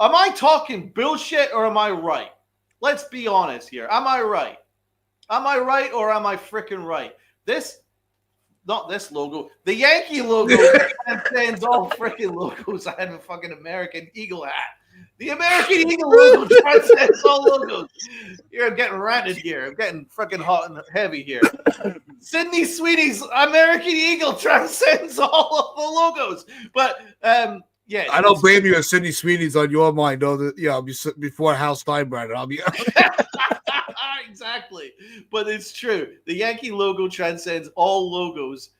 Am I talking bullshit or am I right? Let's be honest here. Am I right? Am I right or am I freaking right? Not this logo. The Yankee logo transcends all freaking logos. I had a fucking American Eagle hat. The American Eagle logo transcends all logos. Here, I'm getting ranted here. I'm getting freaking hot and heavy here. Sidney Sweeney's American Eagle transcends all of the logos. But, yeah. I don't blame you if Sidney Sweeney's on your mind, though. Before Hal Steinbrenner, I'll be exactly. But it's true. The Yankee logo transcends all logos.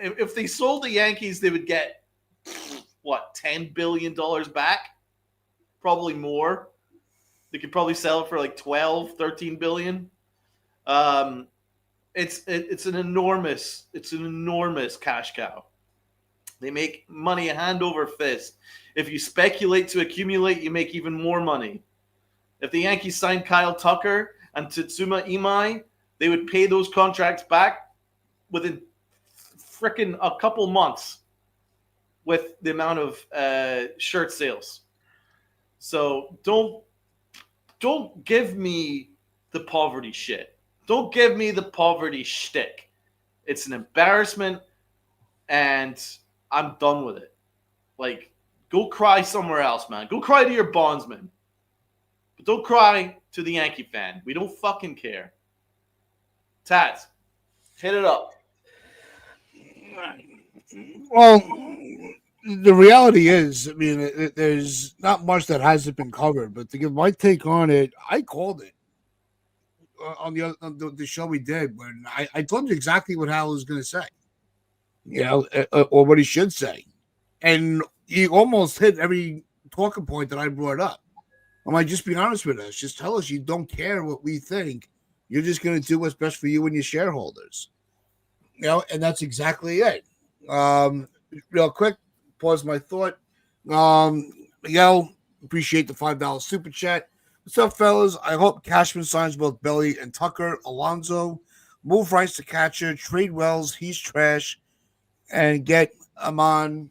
If they sold the Yankees, they would get, what, $10 billion back? Probably more. They could probably sell it for like 12, 13 billion. It's an enormous cash cow. They make money hand over fist. If you speculate to accumulate, you make even more money. If the Yankees signed Kyle Tucker and Tatsuma Imai, they would pay those contracts back within frickin' a couple months with the amount of shirt sales. So don't give me the poverty shit. Don't give me the poverty shtick. It's an embarrassment, and I'm done with it. Like, go cry somewhere else, man. Go cry to your bondsman. But don't cry to the Yankee fan. We don't fucking care. Tats, hit it up. Well, the reality is, I mean, there's not much that hasn't been covered. But to give my take on it, I called it on the show we did when I told you exactly what Hal was going to say, or what he should say, and he almost hit every talking point that I brought up. I'm like, just be honest with us. Just tell us you don't care what we think. You're just going to do what's best for you and your shareholders. And that's exactly it. Real quick, pause my thought. Miguel, appreciate the $5 super chat. What's up, fellas? I hope Cashman signs both Belly and Tucker. Alonso, move Rice to catcher, trade Wells, he's trash, and get Amon.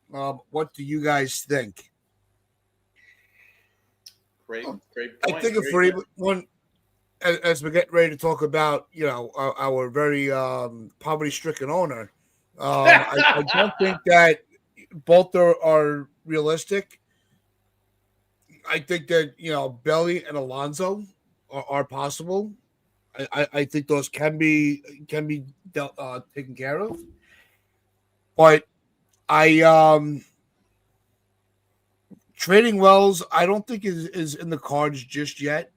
What do you guys think? Great point. I think for everyone, as we get ready to talk about, our very poverty-stricken owner, I don't think that both are realistic. I think that Belly and Alonso are possible. I think those can be taken care of, but trading Wells, I don't think is in the cards just yet.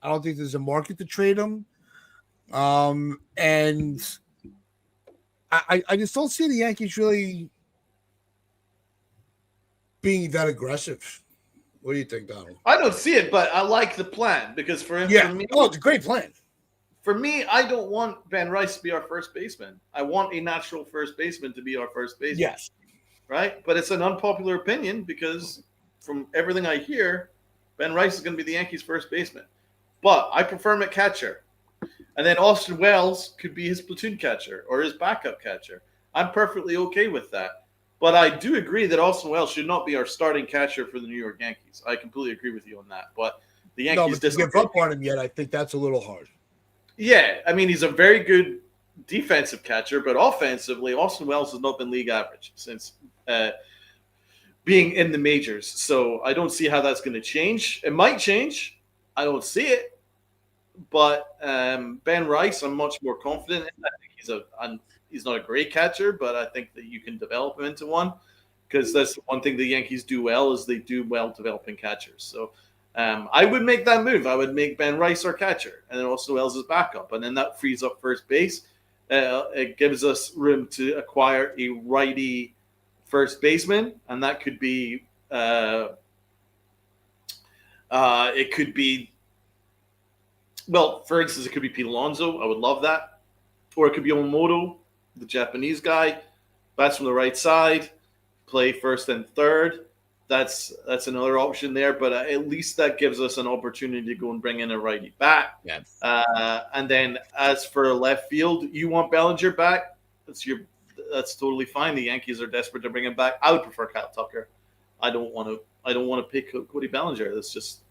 I don't think there's a market to trade him. And I just don't see the Yankees really being that aggressive. What do you think, Donald? I don't see it, but I like the plan because for me, it's a great plan. For me, I don't want Ben Rice to be our first baseman. I want a natural first baseman to be our first baseman. Yes. Right? But it's an unpopular opinion because from everything I hear, Ben Rice is going to be the Yankees' first baseman. But I prefer him at catcher. And then Austin Wells could be his platoon catcher or his backup catcher. I'm perfectly okay with that. But I do agree that Austin Wells should not be our starting catcher for the New York Yankees. I completely agree with you on that. But the Yankees to give up on him yet, I think that's a little hard. Yeah, I mean, he's a very good defensive catcher, but offensively, Austin Wells has not been league average since being in the majors. So I don't see how that's going to change. It might change. I don't see it. But Ben Rice, I'm much more confident in. I think he's not a great catcher, but I think that you can develop him into one because that's one thing the Yankees do well is they do well developing catchers. So I would make that move. I would make Ben Rice our catcher, and then also Wells as backup, and then that frees up first base. It gives us room to acquire a righty first baseman, and that could be it could be, well, for instance, it could be Pete Alonso. I would love that. Or it could be Omoto, the Japanese guy. Bats from the right side, play first and third. That's another option there, but at least that gives us an opportunity to go and bring in a righty back. Yes. And then as for left field, you want Bellinger back. That's totally fine. The Yankees are desperate to bring him back. I would prefer Kyle Tucker. I don't want to pick Cody Bellinger. That's just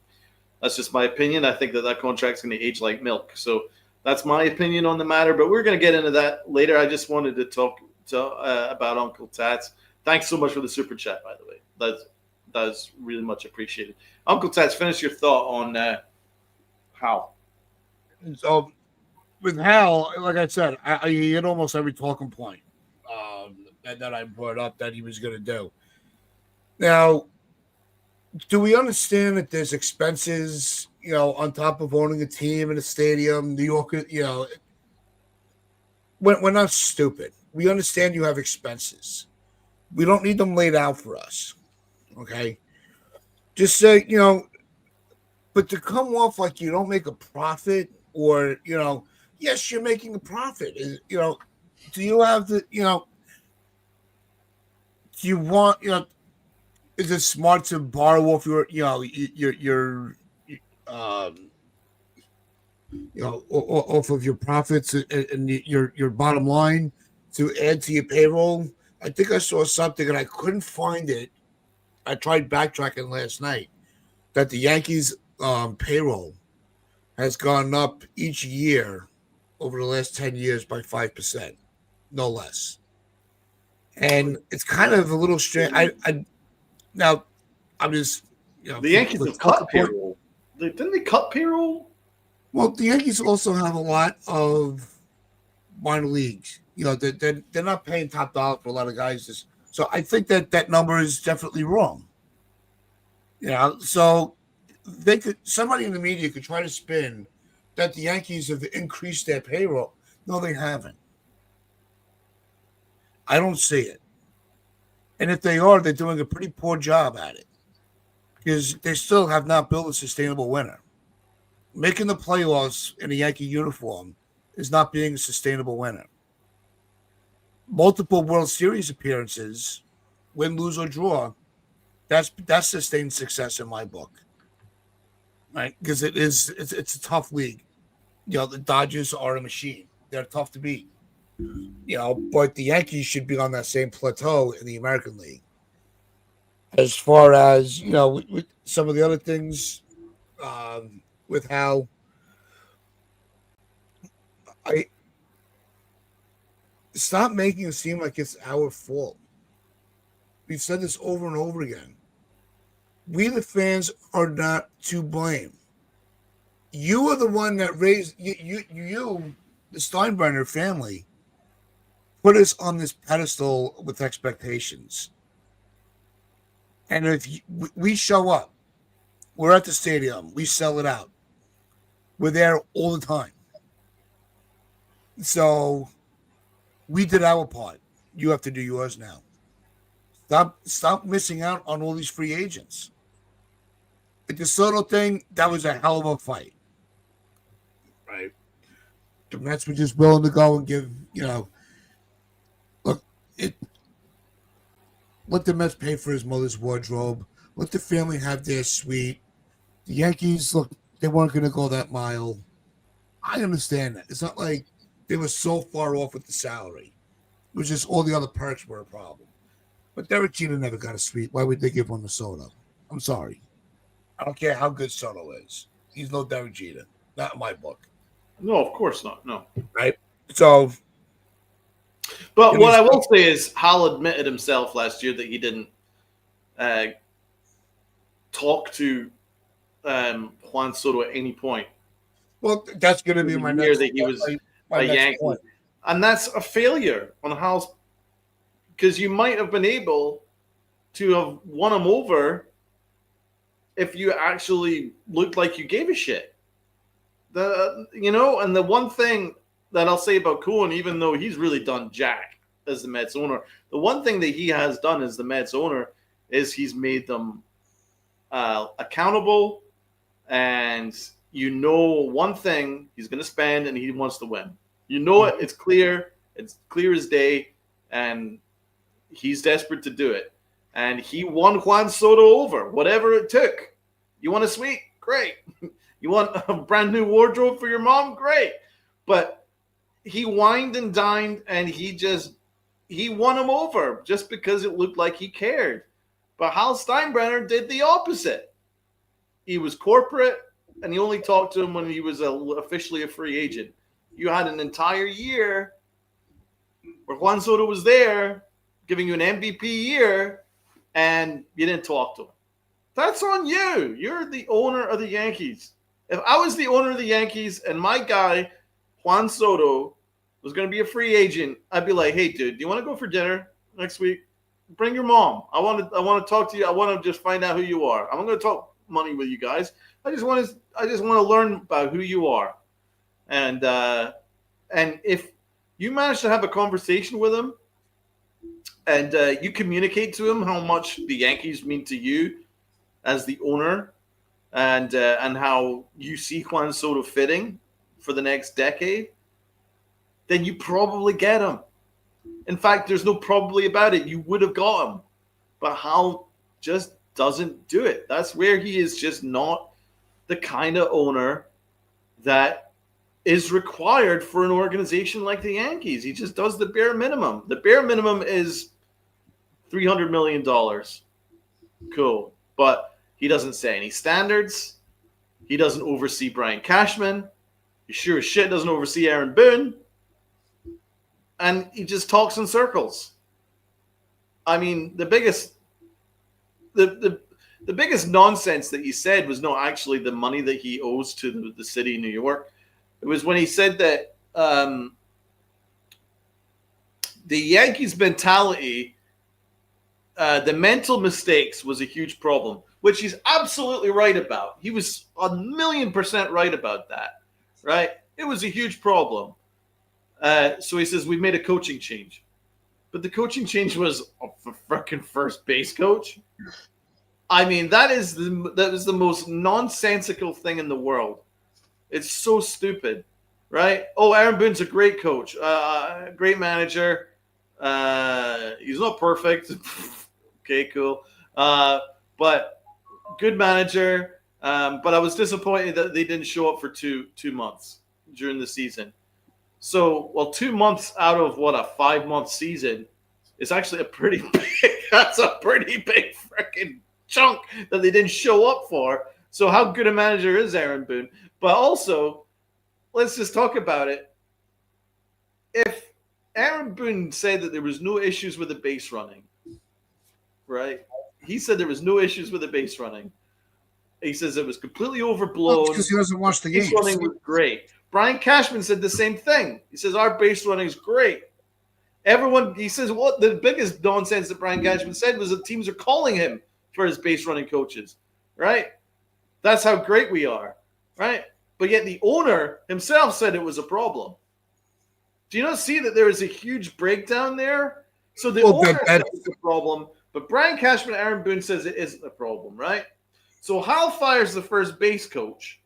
my opinion. I think that contract's going to age like milk. So that's my opinion on the matter. But we're going to get into that later. I just wanted to talk about Uncle Tats. Thanks so much for the super chat, by the way. That's really much appreciated. Uncle Tats, finish your thought on Hal. So with Hal, like I said, I hit almost every talking point that I brought up that he was going to do. Now, do we understand that there's expenses, on top of owning a team in a stadium, New York, we're not stupid. We understand you have expenses. We don't need them laid out for us. Okay? Just say, but to come off like you don't make a profit or, yes, you're making a profit. Do you have the, do you want, is it smart to borrow off your off of your profits and your bottom line to add to your payroll? I think I saw something and I couldn't find it. I tried backtracking last night that the Yankees payroll has gone up each year over the last 10 years by 5%, no less. And it's kind of a little strange. Now, I'm just, the Yankees have cut payroll. Didn't they cut payroll? Well, the Yankees also have a lot of minor leagues. They're not paying top dollar for a lot of guys. So I think that number is definitely wrong. So somebody in the media could try to spin that the Yankees have increased their payroll. No, they haven't. I don't see it. And if they are, they're doing a pretty poor job at it because they still have not built a sustainable winner. Making the playoffs in a Yankee uniform is not being a sustainable winner. Multiple World Series appearances, win, lose, or draw, that's sustained success in my book. Right? Because it's a tough league. The Dodgers are a machine. They're tough to beat. But the Yankees should be on that same plateau in the American League. As far as, with some of the other things with how I stop making it seem like it's our fault. We've said this over and over again. We, the fans, are not to blame. You are the one that raised you, the Steinbrenner family, put us on this pedestal with expectations. And if we show up, we're at the stadium, we sell it out. We're there all the time. So we did our part. You have to do yours now. Stop missing out on all these free agents. The DeSoto thing, that was a hell of a fight. Right. The Mets were just willing to go and give, look, let the Mets pay for his mother's wardrobe. Let the family have their suite. The Yankees, look, they weren't going to go that mile. I understand that. It's not like they were so far off with the salary. It was just all the other perks were a problem. But Derek Jeter never got a suite. Why would they give one to Soto? I'm sorry. I don't care how good Soto is. He's no Derek Jeter. Not in my book. No, of course not. No. Right? So. But what I will say is Hal admitted himself last year that he didn't talk to Juan Soto at any point. Well, that's going to be my next that he was a Yankee. Point. And that's a failure on Hal's, because you might have been able to have won him over if you actually looked like you gave a shit. And the one thing that I'll say about Cohen, even though he's really done jack as the Mets owner, the one thing that he has done as the Mets owner is he's made them accountable, and one thing he's going to spend, and he wants to win. It's clear as day, and he's desperate to do it. And he won Juan Soto over, whatever it took. You want a suite? Great. You want a brand new wardrobe for your mom? Great. But he wined and dined, and he won him over just because it looked like he cared. But Hal Steinbrenner did the opposite. He was corporate, and he only talked to him when he was officially a free agent. You had an entire year where Juan Soto was there, giving you an MVP year, and you didn't talk to him. That's on you. You're the owner of the Yankees. If I was the owner of the Yankees and my guy, Juan Soto, was going to be a free agent, I'd be like, hey, dude, do you want to go for dinner next week? Bring your mom. I want to talk to you. I want to just find out who you are. I'm going to talk money with you guys. I just want to learn about who you are. And if you manage to have a conversation with him and you communicate to him how much the Yankees mean to you as the owner, and how you see Juan Soto fitting for the next decade, then you probably get him. In fact, there's no probably about it. You would have got him. But Hal just doesn't do it. That's where he is just not the kind of owner that is required for an organization like the Yankees. He just does the bare minimum. The bare minimum is $300 million. Cool. But he doesn't set any standards. He doesn't oversee Brian Cashman. He sure as shit doesn't oversee Aaron Boone. And he just talks in circles. I mean, the biggest nonsense that he said was not actually the money that he owes to the city of New York. It was when he said that the Yankees mentality, the mental mistakes was a huge problem, which he's absolutely right about. He was 1,000,000% right about that, right? It was a huge problem. So he says, we've made a coaching change. But the coaching change was a freaking first base coach. I mean, that is the most nonsensical thing in the world. It's so stupid, right? Oh, Aaron Boone's a great coach, great manager. He's not perfect. Okay, cool. But good manager. But I was disappointed that they didn't show up for two months during the season. So, 2 months out of a 5-month season is actually that's a pretty big freaking chunk that they didn't show up for. So how good a manager is Aaron Boone? But also, let's just talk about it. If Aaron Boone said that there was no issues with the base running, right? He said there was no issues with the base running. He says it was completely overblown. Because he doesn't watch the games. Base running was great. Brian Cashman said the same thing. He says our base running is great. He says what the biggest nonsense that Brian Cashman said was that teams are calling him for his base running coaches, right? That's how great we are, right? But yet the owner himself said it was a problem. Do you not see that there is a huge breakdown there? So the owner said it's a problem, but Brian Cashman and Aaron Boone says it isn't a problem, right? So Hal fires the first base coach,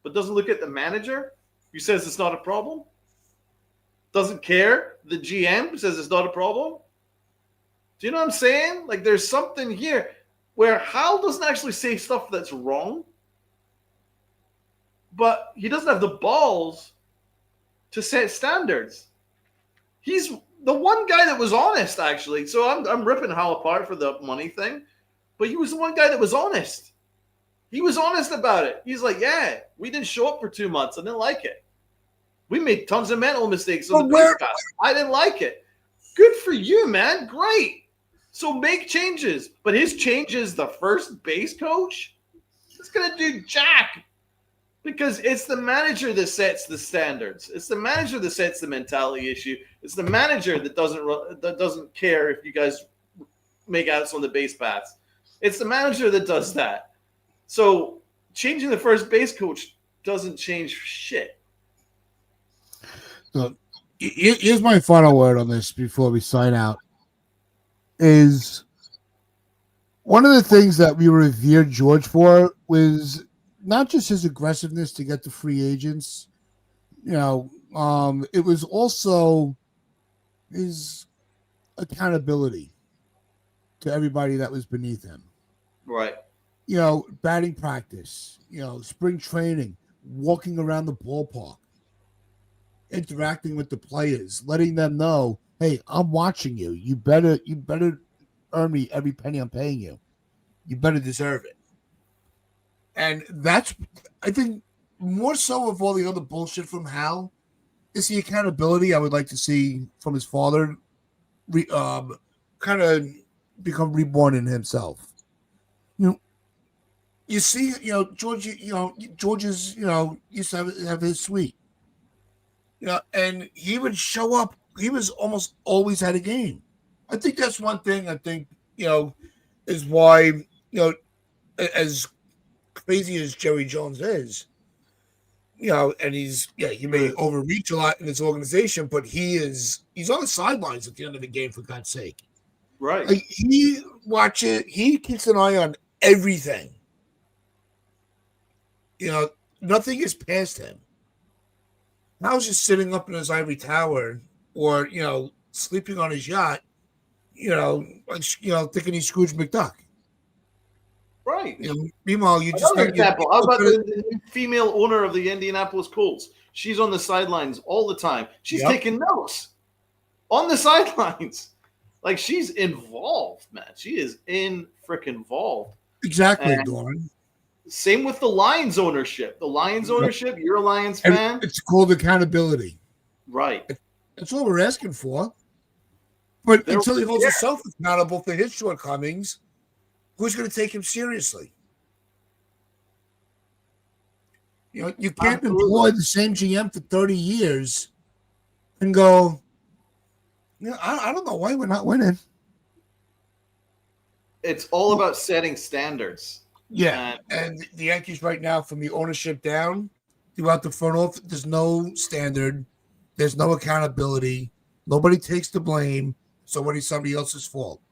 but doesn't look at the manager who says it's not a problem. Doesn't care. The GM says it's not a problem. Do you know what I'm saying? Like there's something here where Hal doesn't actually say stuff that's wrong, but he doesn't have the balls to set standards. He's the one guy that was honest, actually. So I'm ripping Hal apart for the money thing, but he was the one guy that was honest. He was honest about it. He's like, yeah, we didn't show up for 2 months. I didn't like it. We made tons of mental mistakes on the base pass. I didn't like it. Good for you, man. Great. So make changes. But his change is the first base coach? It's going to do jack. Because it's the manager that sets the standards. It's the manager that sets the mentality issue. It's the manager that doesn't care if you guys make outs on the base paths. It's the manager that does that. So changing the first base coach doesn't change shit. So here's my final word on this before we sign out. Is one of the things that we revered George for was not just his aggressiveness to get the free agents. It was also his accountability to everybody that was beneath him. Right. Batting practice, spring training, walking around the ballpark, interacting with the players, letting them know, hey, I'm watching you. You better earn me every penny I'm paying you. You better deserve it. And that's, I think, more so of all the other bullshit from Hal, is the accountability I would like to see from his father kind of become reborn in himself. You see, George, George's, used to have his suite. And he would show up. He was almost always at a game. I think that's one thing is why, as crazy as Jerry Jones is, and he may overreach a lot in his organization, but he's on the sidelines at the end of the game, for God's sake. Right. Like, he keeps an eye on everything. Nothing is past him. I was just sitting up in his ivory tower or, sleeping on his yacht, thinking he's Scrooge McDuck. Right. Meanwhile, you just... example. How about the female owner of the Indianapolis Colts? She's on the sidelines all the time. She's taking notes on the sidelines. Like, she's involved, man. She is freaking involved. Exactly, Doran. Same with the Lions ownership. The Lions ownership, you're a Lions fan. It's called accountability. Right. That's all we're asking for. But until he holds himself accountable for his shortcomings, who's going to take him seriously? You can't employ the same GM for 30 years and go, I don't know why we're not winning. It's all about setting standards. Yeah, and the Yankees right now, from the ownership down, throughout the front office, there's no standard. There's no accountability. Nobody takes the blame. It's somebody else's fault.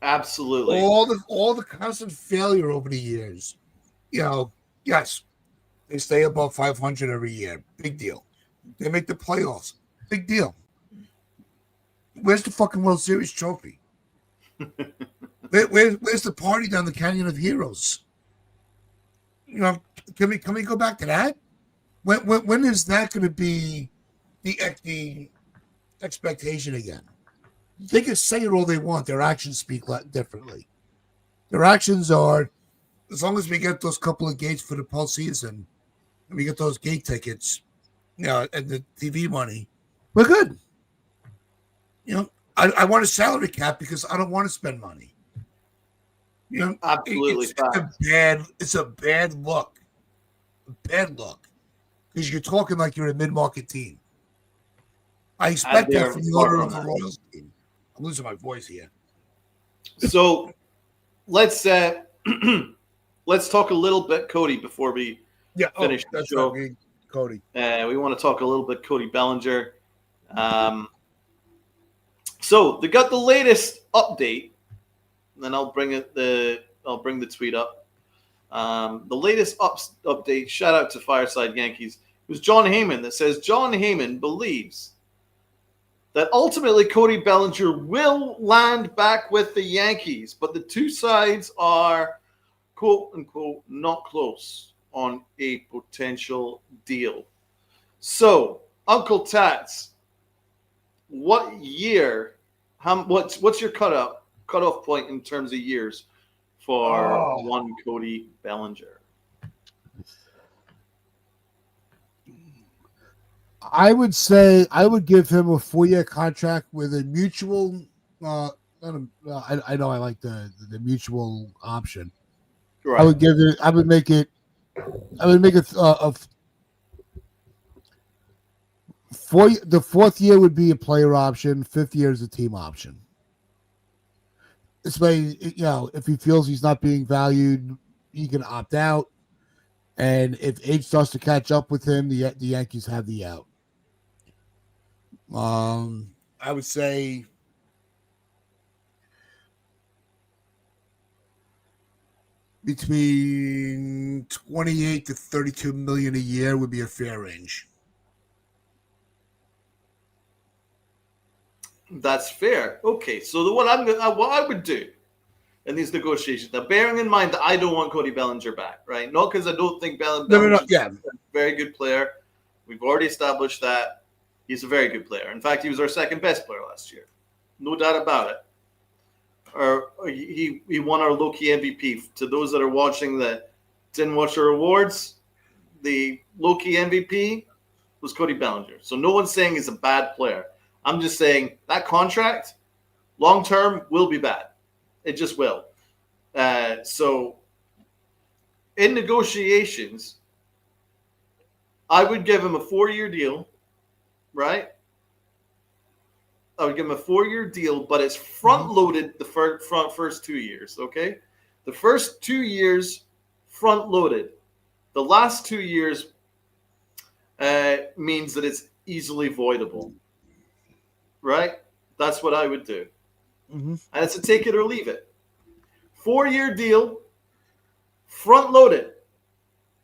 Absolutely. All the constant failure over the years. Yes, they stay above 500 every year. Big deal. They make the playoffs. Big deal. Where's the fucking World Series trophy? Where's the party down the Canyon of Heroes? Can we go back to that? When is that going to be the expectation again? They can say it all they want. Their actions speak differently. Their actions are, as long as we get those couple of gates for the postseason, and we get those gate tickets, and the TV money, we're good. I want a salary cap because I don't want to spend money. Absolutely. It's a bad look. Because you're talking like you're a mid-market team. I expect that from the owner of the Royals team. I'm losing my voice here. So let's talk a little bit, Cody, before we finish the show. Right, Cody. We want to talk a little bit Cody Bellinger. So they got the latest update, and then I'll bring the tweet up. The latest update. Shout out to Fireside Yankees. It was John Heyman that says John Heyman believes that ultimately Cody Bellinger will land back with the Yankees, but the two sides are quote unquote not close on a potential deal. So, Uncle Tats, what year? What's your cutoff point in terms of years for one Cody Bellinger? I would say I would give him a 4-year contract with a mutual. I know I like the mutual option. Right. I would make it the 4th year would be a player option. 5th year is a team option. This way, you know, if he feels he's not being valued, he can opt out. And if age starts to catch up with him, the Yankees have the out. I would say between 28 to 32 million a year would be a fair range. That's fair. Okay, so what I would do in these negotiations, now bearing in mind that I don't want Cody Bellinger back, right? Not because I don't think Bellinger is a very good player. We've already established that he's a very good player. In fact, he was our second best player last year, no doubt about it. Or he won our low-key MVP. To those that are watching that didn't watch our awards, the low-key MVP was Cody Bellinger. So no one's saying he's a bad player. I'm just saying that contract, long-term, will be bad. It just will. So in negotiations, I would give him a 4-year deal, right? I would give him a 4-year deal, but it's front-loaded the first 2 years, okay? The first 2 years, front-loaded. The last 2 years means that it's easily voidable, right? That's what I would do. Mm-hmm. And it's a take it or leave it. 4-year deal, front-loaded,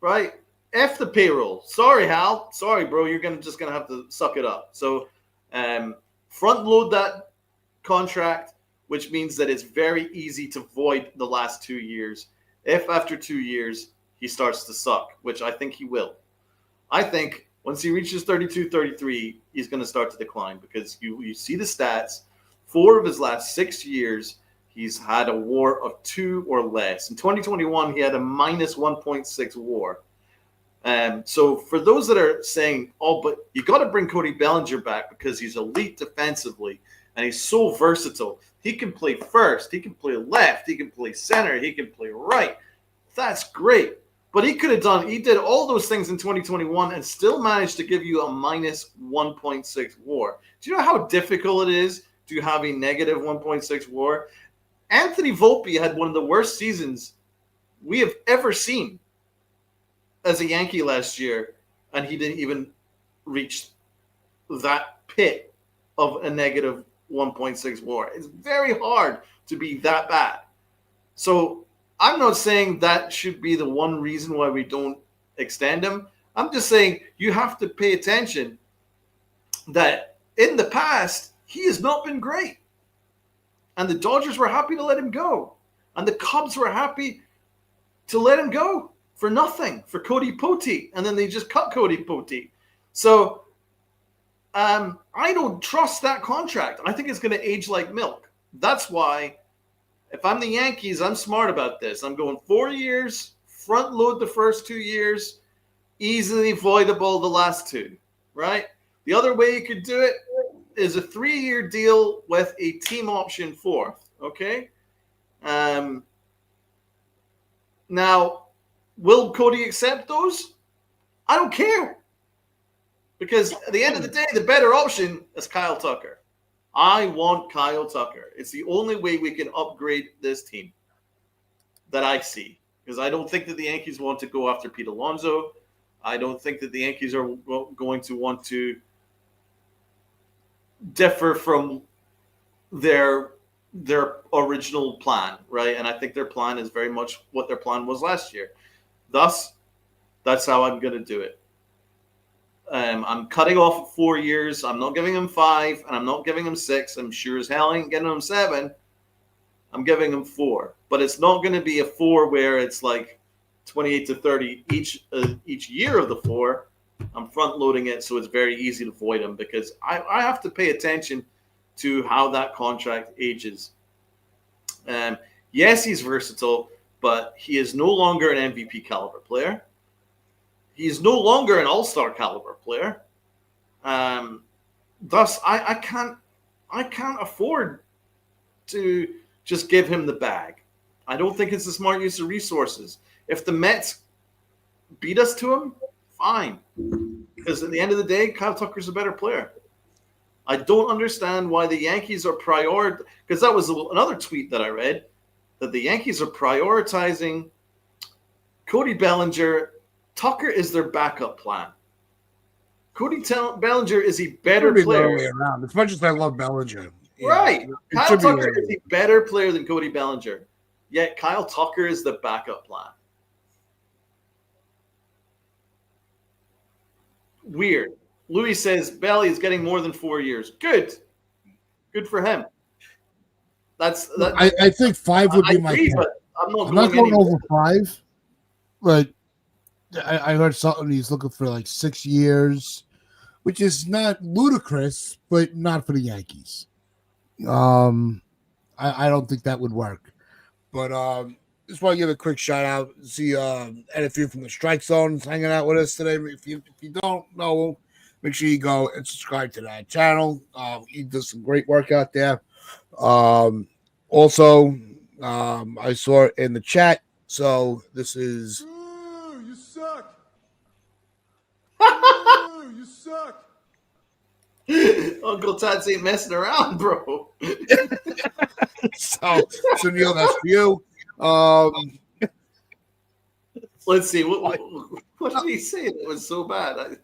right? F the payroll. Sorry, Hal. Sorry, bro. You're just gonna have to suck it up. So, front load that contract, which means that it's very easy to void the last 2 years. If after 2 years he starts to suck, which I think he will. I think once he reaches 32, 33, he's going to start to decline because you see the stats. 4 of his last 6 years, he's had a WAR of 2 or less. In 2021, he had a minus 1.6 WAR. So for those that are saying, oh, but you got to bring Cody Bellinger back because he's elite defensively and he's so versatile. He can play first. He can play left. He can play center. He can play right. That's great. But he did all those things in 2021 and still managed to give you a minus 1.6 WAR. Do you know how difficult it is to have a negative 1.6 WAR? Anthony Volpe had one of the worst seasons we have ever seen as a Yankee last year, and he didn't even reach that pit of a negative 1.6 WAR. It's very hard to be that bad. So I'm not saying that should be the one reason why we don't extend him. I'm just saying you have to pay attention that in the past, he has not been great. And the Dodgers were happy to let him go. And the Cubs were happy to let him go for nothing, for Cody Poteet. And then they just cut Cody Poteet. So I don't trust that contract. I think it's going to age like milk. That's why if I'm the Yankees, I'm smart about this. I'm going 4 years, front load the first 2 years, easily voidable the last 2, right? The other way you could do it is a 3-year deal with a team option 4th, okay? Now, will Cody accept those? I don't care. Because at the end of the day, the better option is Kyle Tucker. I want Kyle Tucker. It's the only way we can upgrade this team that I see. Because I don't think that the Yankees want to go after Pete Alonso. I don't think that the Yankees are going to want to differ from their original plan, right? And I think their plan is very much what their plan was last year. Thus, that's how I'm going to do it. I'm cutting off 4 years. I'm not giving him 5, and I'm not giving him 6. I'm sure as hell ain't getting him 7. I'm giving him 4. But it's not going to be a 4 where it's like 28 to 30 each year of the 4. I'm front loading it so it's very easy to void him because I have to pay attention to how that contract ages. Yes, he's versatile, but he is no longer an MVP caliber player. He's no longer an all-star caliber player. Thus, I can't afford to just give him the bag. I don't think it's a smart use of resources. If the Mets beat us to him, fine. Because at the end of the day, Kyle Tucker's a better player. I don't understand why the Yankees are because that was another tweet that I read, that the Yankees are prioritizing Cody Bellinger. Tucker is their backup plan. Cody Bellinger is a better player. Way around. As much as I love Bellinger. Right. It Kyle should be Tucker is a better player than Cody Bellinger. Yet Kyle Tucker is the backup plan. Weird. Louis says Belly is getting more than 4 years. Good for him. I think 5 would be my agree, cap. but I'm not going over 5, but I heard something he's looking for like 6 years, which is not ludicrous, but not for the Yankees. I don't think that would work. But just want to give a quick shout out. See NFU from the Strike Zone is hanging out with us today. If you don't know, make sure you go and subscribe to that channel. He does some great work out there. Also, I saw it in the chat. So this is. Ooh, you suck. Ooh, you suck. Uncle Tots ain't messing around, bro. So Neil, that's for you. Let's see. What did he say that was so bad?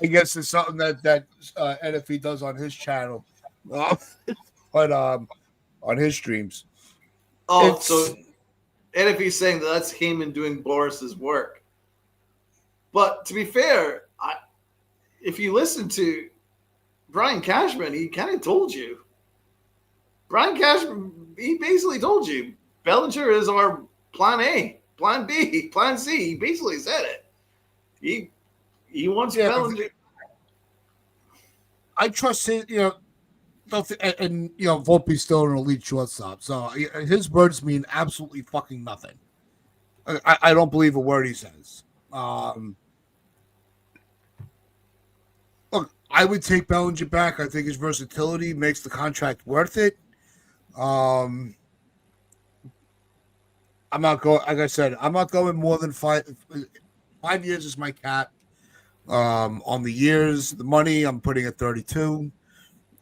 I guess it's something that NFE does on his channel, but on his streams. So NFE's saying that's Heyman doing Boris's work. But to be fair, if you listen to Brian Cashman, he kind of told you. Brian Cashman, he basically told you Bellinger is our plan A, plan B, plan C. He basically said it. He wants Bellinger. I trust him, and Volpe's still an elite shortstop, so his words mean absolutely fucking nothing. I don't believe a word he says. Look, I would take Bellinger back. I think his versatility makes the contract worth it. I'm not going. Like I said, I'm not going more than 5. 5 years is my cap. On the years, the money, I'm putting at 32.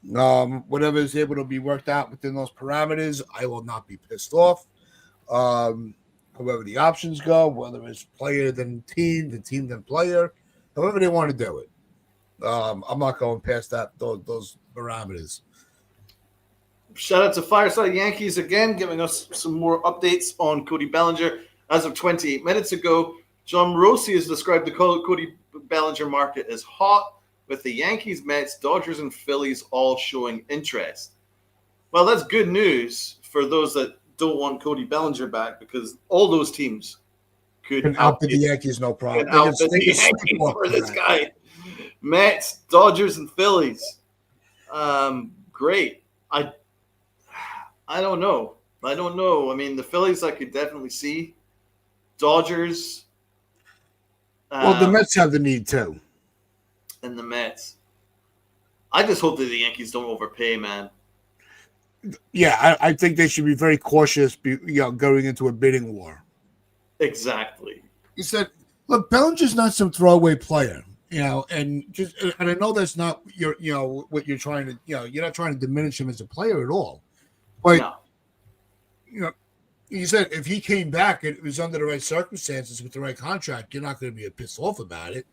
Whatever is able to be worked out within those parameters, I will not be pissed off. However the options go, whether it's player than team, the team than player, however they want to do it. I'm not going past those parameters. Shout out to Fireside Yankees again, giving us some more updates on Cody Bellinger. As of 28 minutes ago, John Rossi has described the Cody Bellinger market as hot, with the Yankees, Mets, Dodgers, and Phillies all showing interest. Well, that's good news for those that don't want Cody Bellinger back, because all those teams could outbid the Yankees, no problem. Outbid the Yankees for this guy. Mets, Dodgers, and Phillies. Great. I don't know. I mean, the Phillies I could definitely see. Dodgers. Well, the Mets have the need too. And the Mets. I just hope that the Yankees don't overpay, man. Yeah, I think they should be very cautious, going into a bidding war. Exactly. He said, "Look, Bellinger's not some throwaway player, and I know that's not what you're trying to, you're not trying to diminish him as a player at all, but you said if he came back and it was under the right circumstances with the right contract, you're not going to be pissed off about it.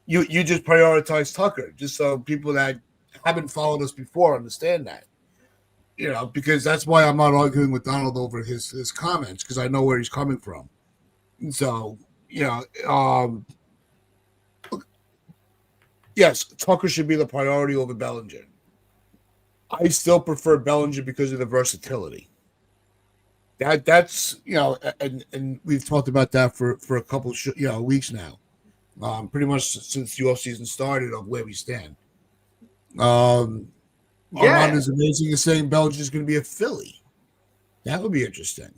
You just prioritize Tucker, just so people that haven't followed us before understand that. Because that's why I'm not arguing with Donald over his comments, because I know where he's coming from. And so, yes, Tucker should be the priority over Bellinger. I still prefer Bellinger because of the versatility. That's and we've talked about that for a couple weeks now. Pretty much since the offseason started of where we stand. Armand is amazing as saying Bellinger's going to be a Philly. That would be interesting.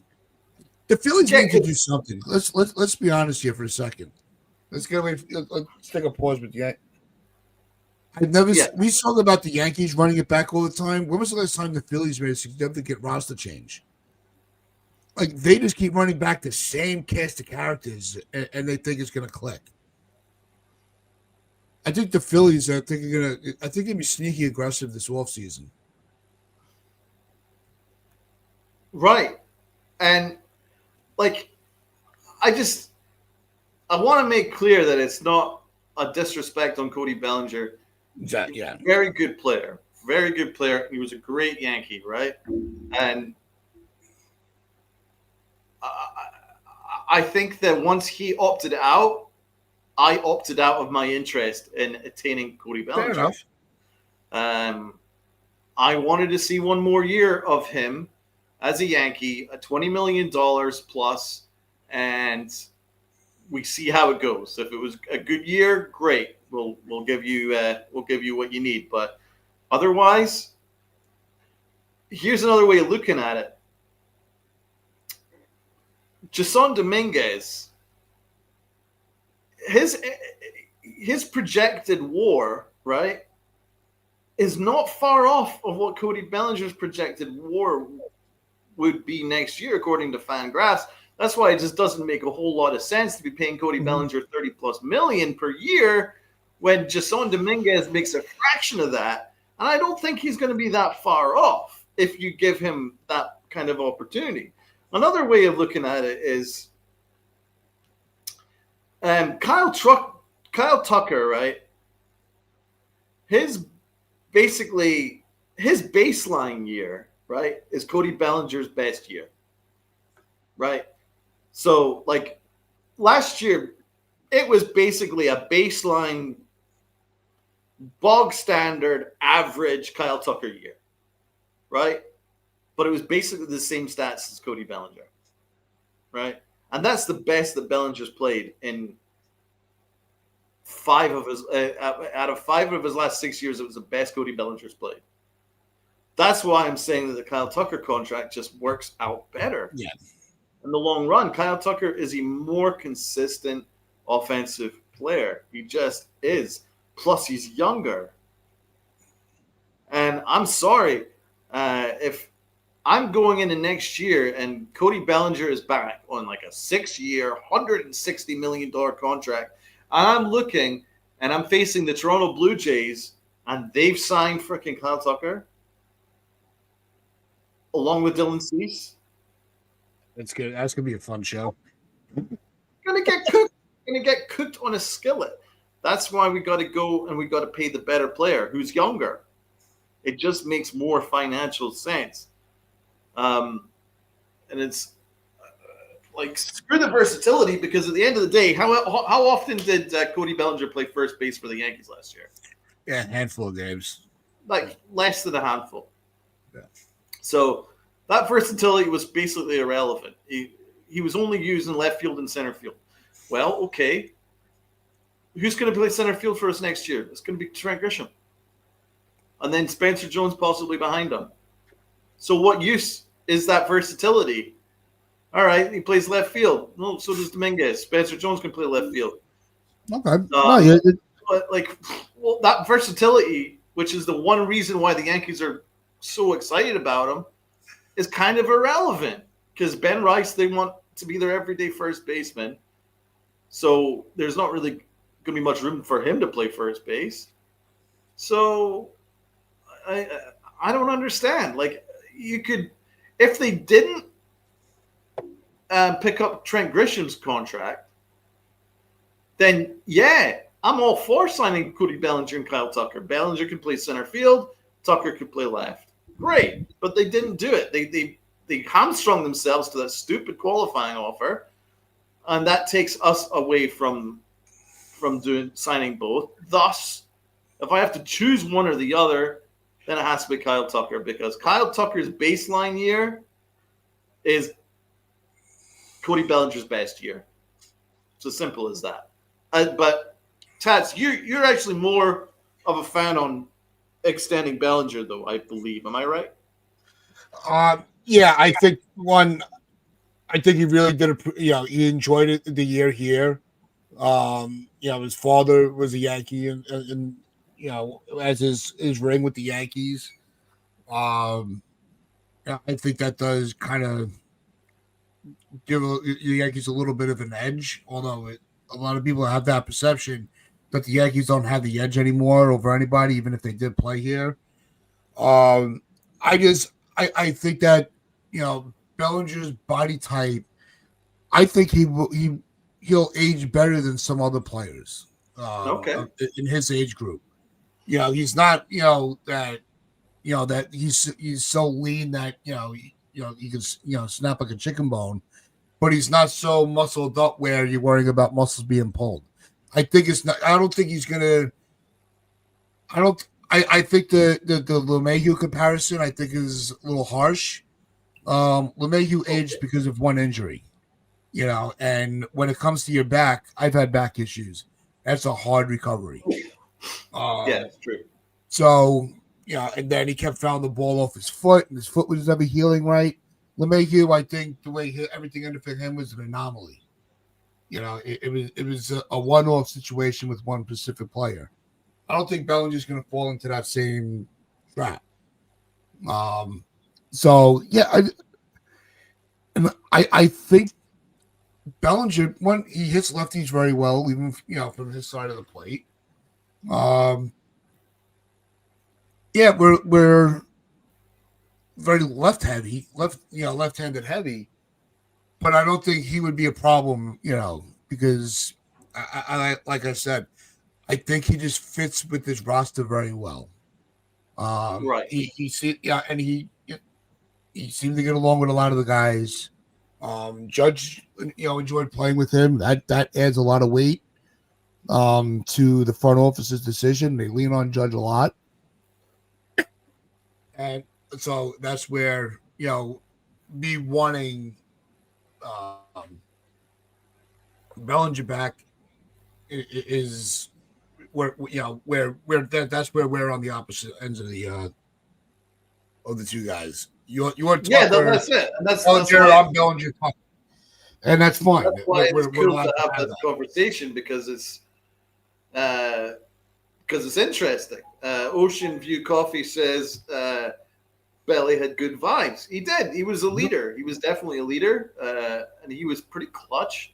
The Phillies need to do something. Let's be honest here for a second. Let's take a pause with the we talk about the Yankees running it back all the time. When was the last time the Phillies made a significant roster change? Like, they just keep running back the same cast of characters, and they think it's going to click. I think the Phillies I think they'd be sneaky aggressive this offseason. Right. And like I want to make clear that it's not a disrespect on Cody Bellinger. Yeah. Very good player. Very good player. He was a great Yankee, right? And I think that once he opted out, I opted out of my interest in attaining Cody Bellinger. Fair enough. I wanted to see one more year of him as a Yankee, a $20 million plus, and we see how it goes. If it was a good year, great. We'll give you what you need. But otherwise, here's another way of looking at it. Jason Dominguez, his projected WAR, right, is not far off of what Cody Bellinger's projected WAR would be next year, according to Fangraphs. That's why it just doesn't make a whole lot of sense to be paying Cody Bellinger $30+ million per year when Jason Dominguez makes a fraction of that. And I don't think he's going to be that far off if you give him that kind of opportunity. Another way of looking at it is Kyle Tucker, right? His baseline year, right, is Cody Bellinger's best year, right? So, like, last year, it was basically a baseline, bog standard, average Kyle Tucker year, right? But it was basically the same stats as Cody Bellinger, right? And that's the best that Bellinger's played in out of 5 of his last 6 years. It was the best Cody Bellinger's played. That's why I'm saying that the Kyle Tucker contract just works out better. Yeah. In the long run, Kyle Tucker is a more consistent offensive player. He just is. Plus, he's younger. And I'm sorry if I'm going into next year and Cody Bellinger is back on like a 6-year, $160 million contract. I'm looking and I'm facing the Toronto Blue Jays and they've signed freaking Kyle Tucker along with Dylan Cease. That's good. That's gonna be a fun show. Gonna get cooked on a skillet. That's why we got to go and we got to pay the better player who's younger. It just makes more financial sense. And it's like screw the versatility because at the end of the day, how often did Cody Bellinger play first base for the Yankees last year? Yeah, a handful of games. Like less than a handful. Yeah. So that versatility was basically irrelevant. He was only used in left field and center field. Well, okay. Who's going to play center field for us next year? It's going to be Trent Grisham. And then Spencer Jones possibly behind him. So what use is that versatility? All right, he plays left field. No, so does Dominguez. Spencer Jones can play left field. Okay. But that versatility, which is the one reason why the Yankees are so excited about him, is kind of irrelevant because Ben Rice, they want to be their everyday first baseman. So there's not really going to be much room for him to play first base. So I don't understand. Like you could, if they didn't pick up Trent Grisham's contract, then yeah, I'm all for signing Cody Bellinger and Kyle Tucker. Bellinger can play center field. Tucker could play left. Great, but they didn't do it. They hamstrung themselves to that stupid qualifying offer, and that takes us away from signing both. Thus, if I have to choose one or the other, then it has to be Kyle Tucker because Kyle Tucker's baseline year is Cody Bellinger's best year. It's as simple as that. But Tats, you're actually more of a fan on extending Bellinger, though, I believe. Am I right? Yeah, I think he really did. He enjoyed it the year here. His father was a Yankee, and as his ring with the Yankees. I think that does kind of give the Yankees a little bit of an edge, although a lot of people have that perception. that the Yankees don't have the edge anymore over anybody, even if they did play here. I think that Bellinger's body type. I think he'll age better than some other players. Okay. In his age group. He's not that he's so lean that he can snap like a chicken bone, but he's not so muscled up where you're worrying about muscles being pulled. I think it's not. I don't think he's gonna. I think the LeMahieu comparison I think is a little harsh. LeMahieu aged because of one injury, and when it comes to your back, I've had back issues. That's a hard recovery. Yeah, that's true. So, and then he kept fouling the ball off his foot, and his foot was never healing right. LeMahieu, I think the way everything ended for him was an anomaly. It was a one-off situation with one specific player. I don't think Bellinger's going to fall into that same trap. So yeah, I think Bellinger, when he hits lefties very well, even from his side of the plate. Yeah, we're very left-handed heavy, but I don't think he would be a problem, because I like I said, I think he just fits with this roster very well. Right. He seemed to get along with a lot of the guys. Judge, enjoyed playing with him. That adds a lot of weight to the front office's decision. They lean on Judge a lot. And so that's where, me wanting Bellinger back is where that's where we're on the opposite ends of the two guys. You're Tucker, that's it. And that's Bellinger, why, I'm Bellinger, Tucker. And that's fine. that's why it's cool allowed to have have this that. conversation because it's interesting. Ocean View Coffee says Belly had good vibes. He did. He was a leader. He was definitely a leader, and he was pretty clutch.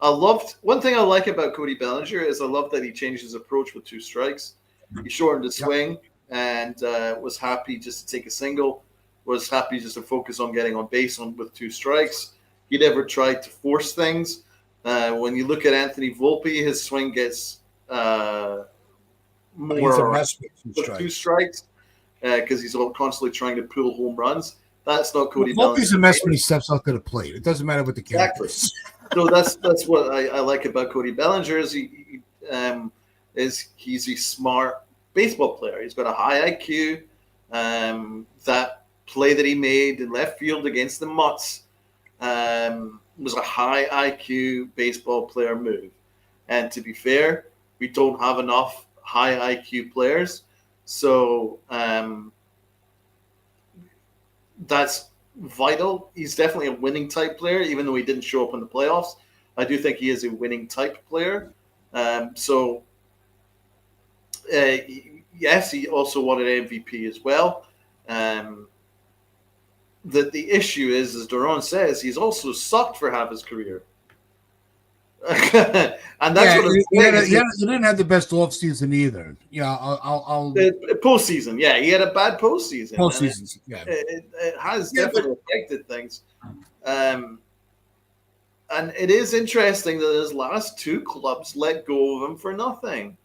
One thing I like about Cody Bellinger is I love that he changed his approach with 2 strikes. He shortened his swing and was happy just to take a single, was happy just to focus on getting on base with 2 strikes. He never tried to force things. When you look at Anthony Volpe, his swing gets more He's a mess with 2 strikes because he's constantly trying to pull home runs. That's not Cody Volpe's Bellinger. a mess when he steps up to the plate. It doesn't matter what the count Exactly. is. So that's what I like about Cody Bellinger is he's a smart baseball player. He's got a high IQ. That play that he made in left field against the Mutts was a high IQ baseball player move. And to be fair, we don't have enough high IQ players. So that's vital. He's definitely a winning type player, even though he didn't show up in the playoffs. I do think he is a winning type player. Yes, he also won an MVP as well. The issue is, as Duran says, he's also sucked for half his career. And that's what he didn't have the best offseason either. I'll postseason. Yeah, he had a bad postseason. Postseason. It has definitely affected things. And it is interesting that his last 2 clubs let go of him for nothing.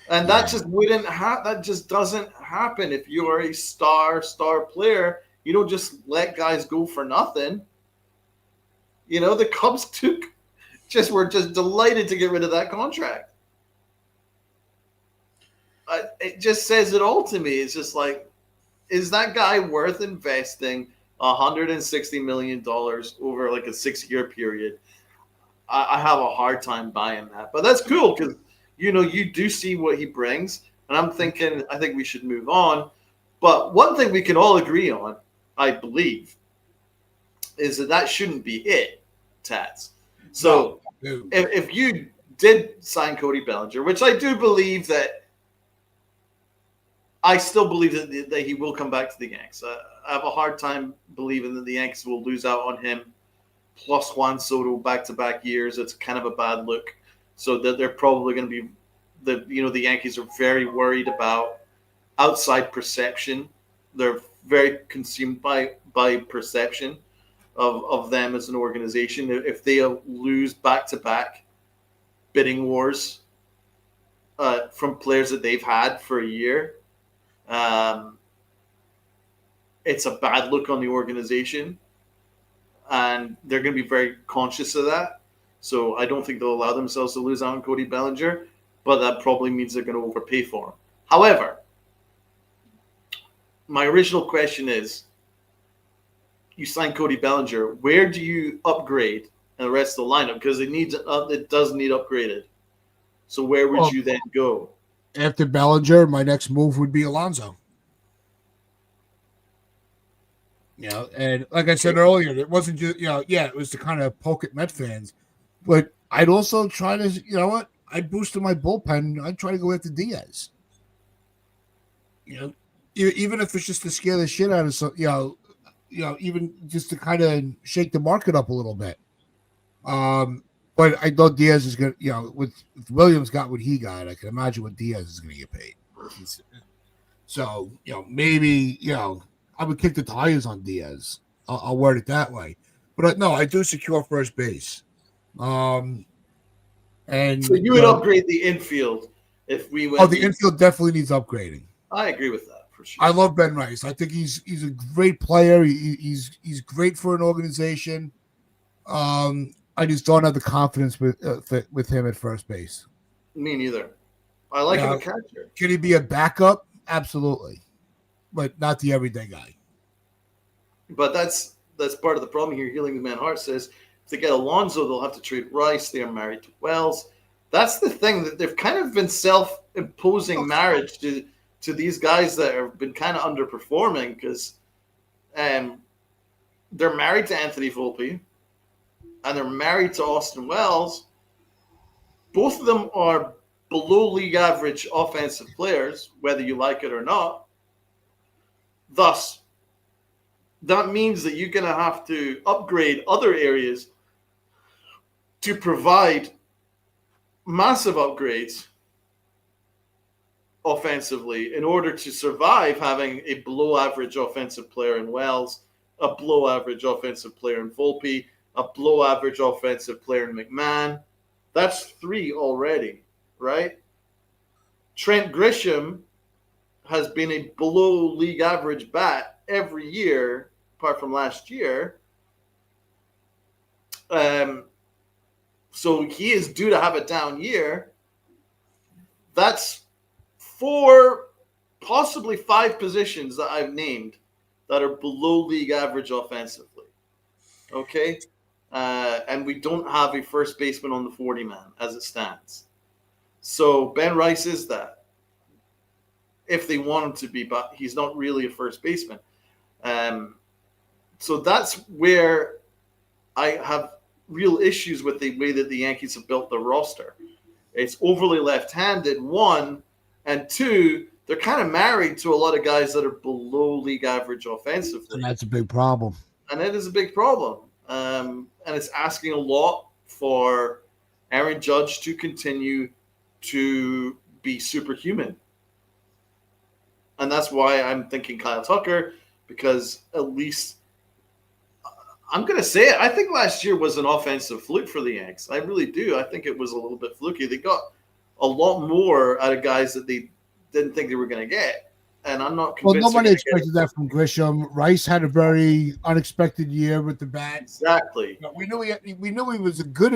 And that just wouldn't that just doesn't happen if you are a star player. You don't just let guys go for nothing. The Cubs were just delighted to get rid of that contract. It just says it all to me. It's just like, is that guy worth investing $160 million over like a 6-year period? I have a hard time buying that. But that's cool because, you do see what he brings. And I think we should move on. But one thing we can all agree on, I believe, is that shouldn't be it, Tats. So if you did sign Cody Bellinger, which I do believe that I still believe that he will come back to the Yanks. I have a hard time believing that the Yankees will lose out on him plus Juan Soto back-to-back years. It's kind of a bad look. So that they're probably going to be the Yankees are very worried about outside perception. They're very consumed by perception of them as an organization. If they lose back-to-back bidding wars from players that they've had for a year, it's a bad look on the organization, and they're going to be very conscious of that. So I don't think they'll allow themselves to lose out on Cody Bellinger, but that probably means they're going to overpay for him. However, my original question is, you sign Cody Bellinger, where do you upgrade the rest of the lineup? Because it does need upgraded. So where would you then go? After Bellinger, my next move would be Alonso. And like I said earlier, it wasn't just, it was to kind of poke at Met fans. But I'd also try to, I'd boost my bullpen. I'd try to go after Diaz. Even if it's just to scare the shit out of some, even just to kind of shake the market up a little bit. But I know Diaz is going to, with Williams got what he got, I can imagine what Diaz is going to get paid. So, maybe, I would kick the tires on Diaz. I'll word it that way. But no, I do secure first base. And so you would upgrade the infield if we went. Oh, the infield definitely needs upgrading. I agree with that for sure. I love Ben Rice. I think he's a great player. He's great for an organization. I just don't have the confidence with him at first base. Me neither. I like him a catcher. Can he be a backup? Absolutely, but not the everyday guy. But that's part of the problem here. Healing the Man Heart says if they get Alonso, they'll have to trade Rice. They are married to Wells. That's the thing, that they've kind of been self-imposing marriage to these guys that have been kind of underperforming because they're married to Anthony Volpe and they're married to Austin Wells. Both of them are below league average offensive players, whether you like it or not. Thus, that means that you're going to have to upgrade other areas to provide massive upgrades offensively in order to survive having a below average offensive player in Wells, a below average offensive player in Volpe, a below average offensive player in McMahon. That's 3 already, right? Trent Grisham has been a below league average bat every year, apart from last year. So he is due to have a down year. That's 4, possibly 5 positions that I've named that are below league average offensively. Okay? And we don't have a first baseman on the 40-man as it stands. So Ben Rice is that, if they want him to be, but he's not really a first baseman. So that's where I have real issues with the way that the Yankees have built their roster. It's overly left-handed, 1, and 2, they're kind of married to a lot of guys that are below league average offensively. And that's a big problem. And it is a big problem. And it's asking a lot for Aaron Judge to continue to be superhuman. And that's why I'm thinking Kyle Tucker, because at least I'm going to say it. I think last year was an offensive fluke for the Yanks. I really do. I think it was a little bit fluky. They got a lot more out of guys that they didn't think they were going to get. And I'm not convinced. Well, nobody expected that from Grisham. Rice had a very unexpected year with the bat. Exactly. We knew he was a good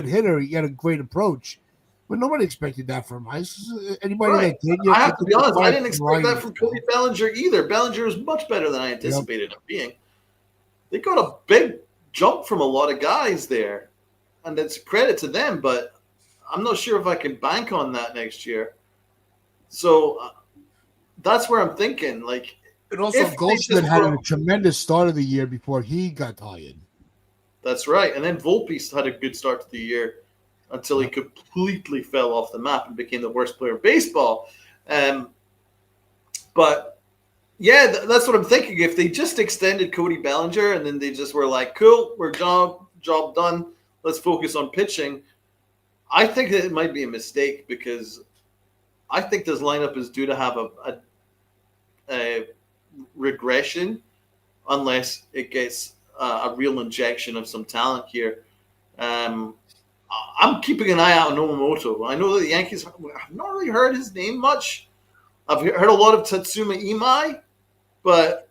hitter. He had a great approach, but nobody expected that from Rice. Anybody that did, I have to be honest. I didn't expect that from Cody Bellinger either. Bellinger was much better than I anticipated him being. They got a big jump from a lot of guys there, and it's a credit to them. But I'm not sure if I can bank on that next year. So that's where I'm thinking. Like, and also Goldschmidt had a tremendous start of the year before he got tired. That's right. And then Volpe had a good start to the year until he completely fell off the map and became the worst player in baseball. But yeah, that's what I'm thinking. If they just extended Cody Bellinger and then they just were like, cool, we're job done. Let's focus on pitching. I think that it might be a mistake because I think this lineup is due to have a regression unless it gets a real injection of some talent here. I'm keeping an eye out on Nomoto. I know that the Yankees, I've not really heard his name much. I've heard a lot of Tatsuma Imai, but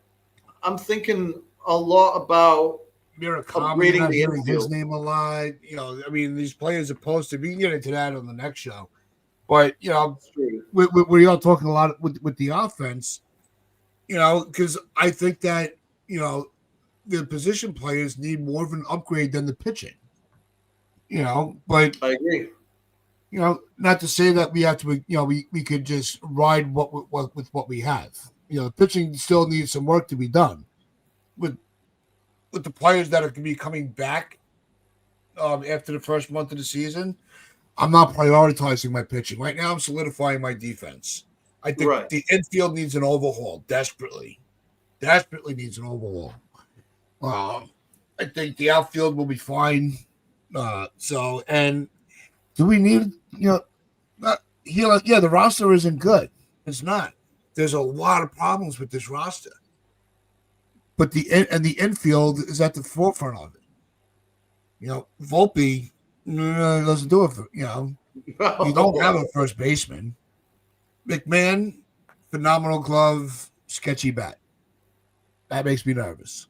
I'm thinking a lot about Murakami, upgrading not the hearing his infield. name a lot. I mean, these players are posted. We can get into that on the next show. But, we're all talking a lot with the offense, because I think that, the position players need more of an upgrade than the pitching, but, I agree. not to say that we have to, we could just ride with what we have. The pitching still needs some work to be done with the players that are going to be coming back after the first month of the season. I'm not prioritizing my pitching right now. I'm solidifying my defense. I think Right. the infield needs an overhaul desperately needs an overhaul. I think the outfield will be fine. And do we need the roster isn't good. It's not. There's a lot of problems with this roster, but the infield is at the forefront of it. Volpe doesn't do it for you don't have a first baseman. McMahon, phenomenal glove, sketchy bat. That makes me nervous.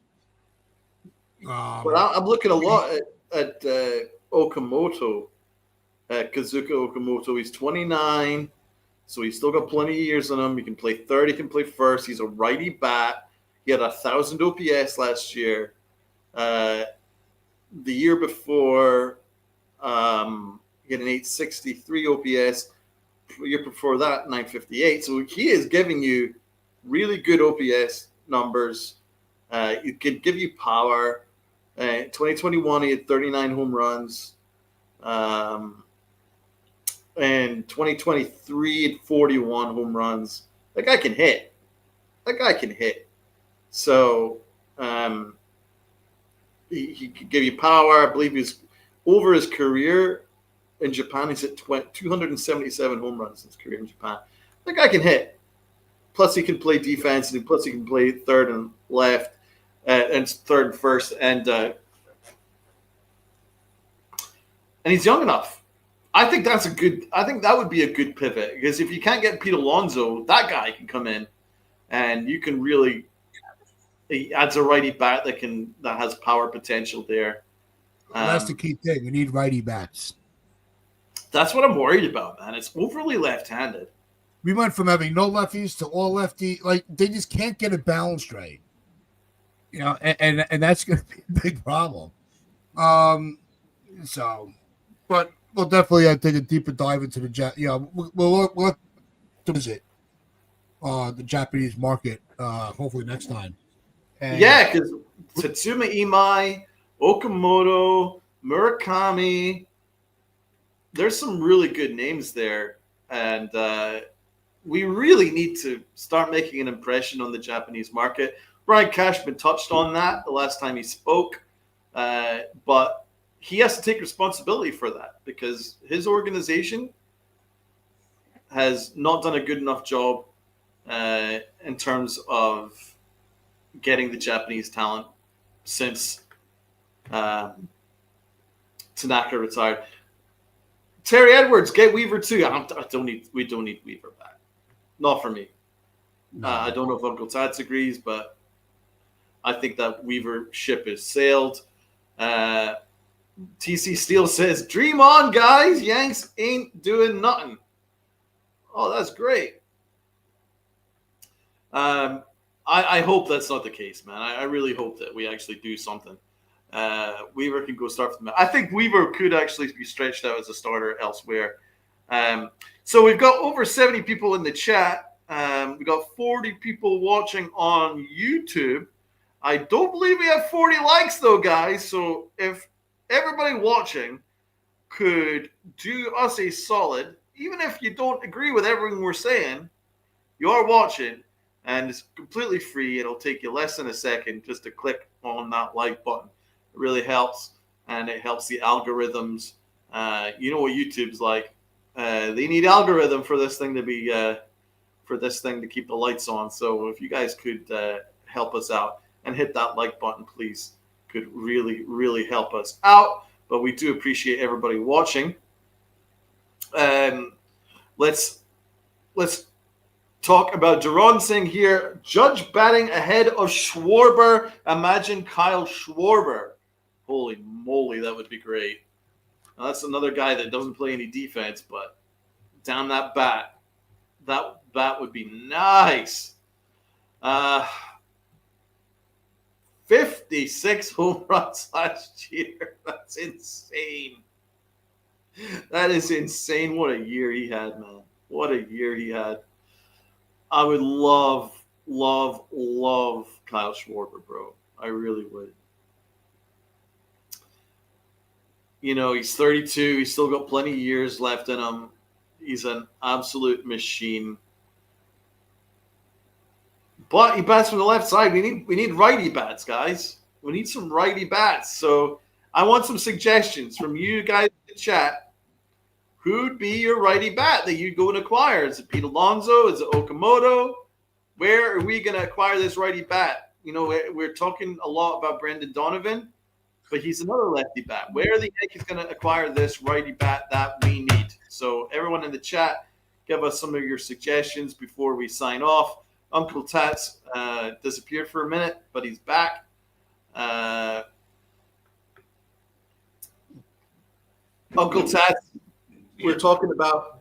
But I'm looking a lot at Okamoto, at Kazuka Okamoto. He's 29, so he's still got plenty of years on him. He can play third, he can play first. He's a righty bat. He had 1,000 OPS last year. The year before, he had an 863 OPS. The year before that, 958. So he is giving you really good OPS numbers. It can give you power. 2021, he had 39 home runs. And 2023, he had 41 home runs. That guy can hit. So he can give you power. I believe he's over his career in Japan. He's at 277 home runs in his career in Japan. That guy can hit. Plus, he can play defense, and plus he can play third and left, and third and first, and he's young enough. I think that would be a good pivot, because if you can't get Pete Alonso, that guy can come in, and you can really. He adds a righty bat that has power potential there. That's the key thing. We need righty bats. That's what I'm worried about, man. It's overly left-handed. We went from having no lefties to all lefty. Like, they just can't get it balanced right. And that's going to be a big problem. But we'll definitely take a deeper dive into the we'll visit the Japanese market hopefully next time. And because Tatsuma Imai, Okamoto, Murakami, there's some really good names there, and we really need to start making an impression on the Japanese market. Brian Cashman touched on that the last time he spoke, but he has to take responsibility for that, because his organization has not done a good enough job in terms of getting the Japanese talent since Tanaka retired. Terry Edwards, get Weaver too. We don't need Weaver back. Not for me. No. I don't know if Uncle Tats agrees, but I think that Weaver ship is sailed. TC Steele says, "Dream on, guys. Yanks ain't doing nothing." Oh, that's great. I hope that's not the case, man. I really hope that we actually do something. Weaver can go start from that. I think Weaver could actually be stretched out as a starter elsewhere. So we've got over 70 people in the chat. We got 40 people watching on YouTube. I don't believe we have 40 likes though, guys. So if everybody watching could do us a solid, even if you don't agree with everything we're saying, you are watching, and it's completely free. It'll take you less than a second just to click on that like button. It really helps, and it helps the algorithms You know what YouTube's like. They need algorithm for this thing to be to keep the lights on. So if you guys could help us out and hit that like button, please, could really, really help us out. But we do appreciate everybody watching. Let's talk about Duran Singh here. Judge batting ahead of Schwarber. Imagine Kyle Schwarber. Holy moly, that would be great. Now, that's another guy that doesn't play any defense, but down that bat, that would be nice. 56 home runs last year. That's insane. That is insane. What a year he had, man. What a year he had. I would love Kyle Schwarber, bro. I really would. You know, he's 32. He's still got plenty of years left in him. He's an absolute machine. But he bats from the left side. We need righty bats, guys. We need some righty bats. So I want some suggestions from you guys in the chat. Who'd be your righty bat that you'd go and acquire? Is it Pete Alonso? Is it Okamoto? Where are we going to acquire this righty bat? You know, we're talking a lot about Brendan Donovan, but he's another lefty bat. Where are the Yankees going to acquire this righty bat that we need? So everyone in the chat, give us some of your suggestions before we sign off. Uncle Tats disappeared for a minute, but he's back. Uncle Tats, we're talking about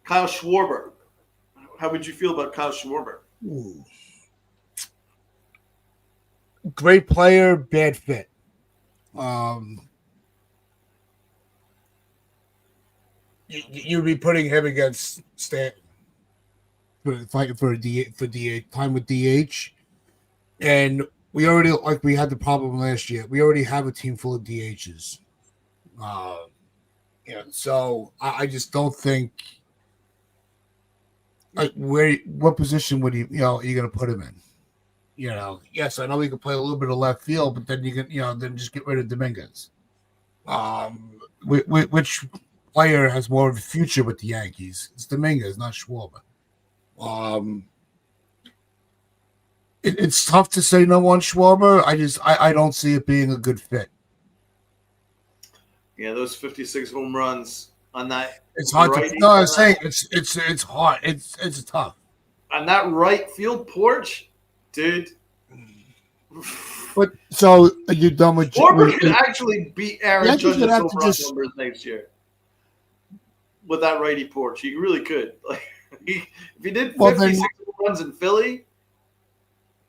Kyle Schwarber. How would you feel about Kyle Schwarber? Ooh. Great player, bad fit. You'd be putting him against Stanton, fighting for DH time with DH, and we already we had the problem last year. We already have a team full of DHs. So I just don't think what position would are you going to put him in? Yes, I know he can play a little bit of left field, but then you can then just get rid of Dominguez. Which player has more of a future with the Yankees? It's Dominguez, not Schwarber. It's tough to say no on Schwarber. I don't see it being a good fit. Yeah, those 56 home runs on that. It's hard to. No, I'm saying it's hard. It's tough. On that right field porch, dude. But so are you done with? Schwarber could actually beat Aaron Judge's home run numbers next year with that righty porch. He really could. Like, if he did 56 home runs in Philly,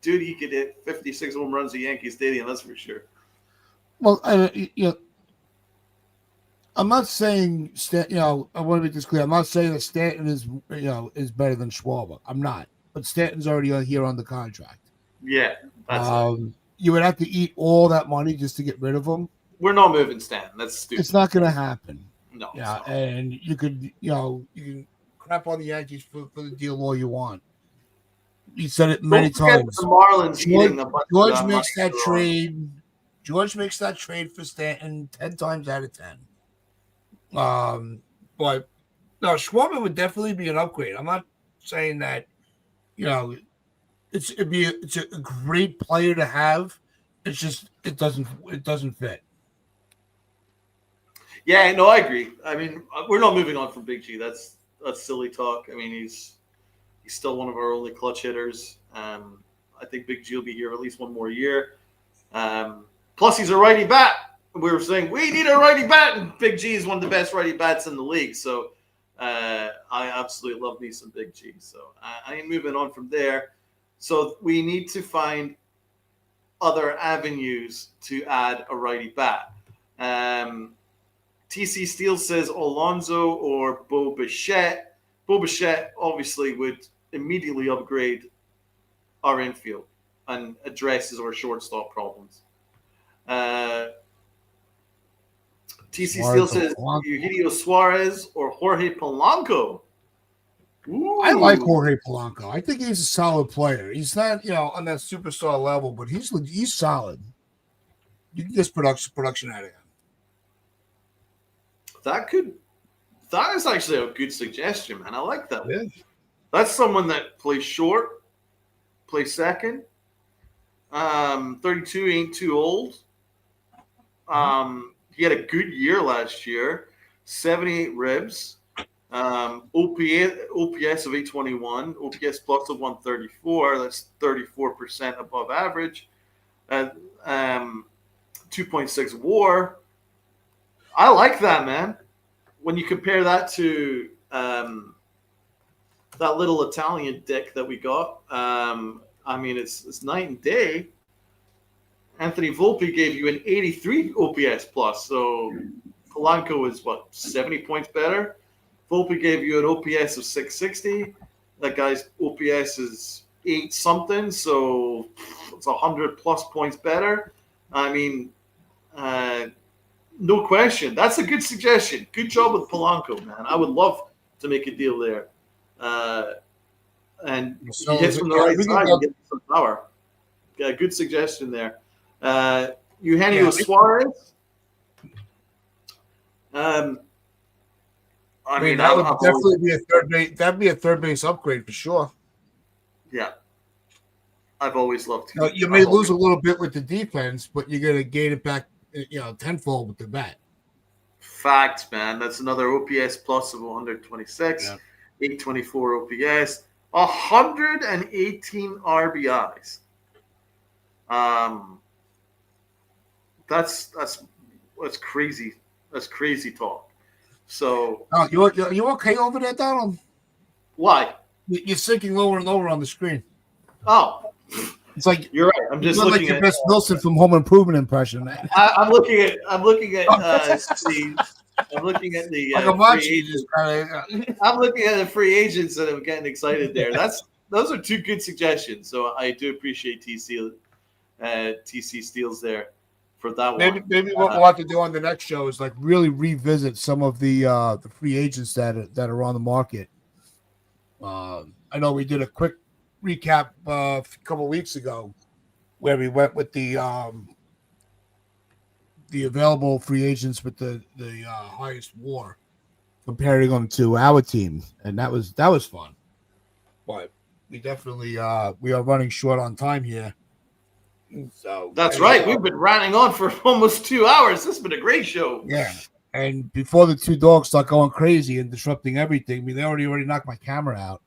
dude, he could hit 56 home runs at Yankee Stadium. That's for sure. Well, I'm not saying I want to make this clear. I'm not saying that Stanton is is better than Schwarber. I'm not. But Stanton's already here on the contract. Yeah, that's you would have to eat all that money just to get rid of him. We're not moving Stanton. That's stupid. It's not going to happen. No. Yeah, and you could you can crap on the Yankees for the deal all you want. He said it many times. The Marlins George makes that trade. George makes that trade for Stanton 10 times out of 10. But no, Schwarber would definitely be an upgrade. I'm not saying that, it's a great player to have. It's just it doesn't fit. Yeah, no, I agree. I mean, we're not moving on from Big G. That's silly talk. I mean, he's still one of our only clutch hitters. I think Big G will be here at least one more year. Plus, he's a righty bat. We were saying we need a righty bat, and Big G is one of the best righty bats in the league. So I absolutely love me some Big G. So I am moving on from there. So we need to find other avenues to add a righty bat. TC Steele says Alonso or Bo Bichette. Bo Bichette obviously would immediately upgrade our infield and addresses our shortstop problems. TC Steele says Eugenio Suarez or Jorge Polanco. Ooh. I like Jorge Polanco. I think he's a solid player. He's not, on that superstar level, but he's solid. You can get production out of him. That is actually a good suggestion, man. I like that. Yeah. That's someone that plays short, plays second. 32 ain't too old. He had a good year last year. 78 ribs. OPS of 821. OPS plus of 134. That's 34% above average. 2.6 WAR. I like that, man. When you compare that to that little Italian dick that we got, I mean, it's night and day. Anthony Volpe gave you an 83 OPS plus, so Polanco is, 70 points better? Volpe gave you an OPS of 660. That guy's OPS is 8-something, so it's 100-plus points better. I mean, no question. That's a good suggestion. Good job with Polanco, man. I would love to make a deal there. And So he hits from the right side and gets some power. Yeah, good suggestion there. Eugenio Suarez. I mean, that would definitely be a third base. That'd be a third base upgrade for sure. Yeah, I've always loved him. Now, you may lose a little bit with the defense, but you're gonna gain it back, tenfold with the bat. Facts, man. That's another OPS plus of 126, 824 OPS, 118 RBIs. That's crazy. That's crazy talk. So, you okay over there, Donald? Why? You're sinking lower and lower on the screen. Oh, it's like you're right. I'm just looking like your best Wilson from Home Improvement impression, man. I'm looking at the free agents. I'm looking at the free agents and I'm getting excited there. Those are two good suggestions. So I do appreciate TC Steals there for that one. Maybe what we'll have to do on the next show is like really revisit some of the free agents that are on the market. I know we did a quick recap a couple of weeks ago where we went with the available free agents with the highest WAR, comparing them to our team, and that was fun. But we definitely we are running short on time here. So that's right. We've been running on for almost 2 hours. This has been a great show. Yeah. And before the two dogs start going crazy and disrupting everything, I mean, they already knocked my camera out.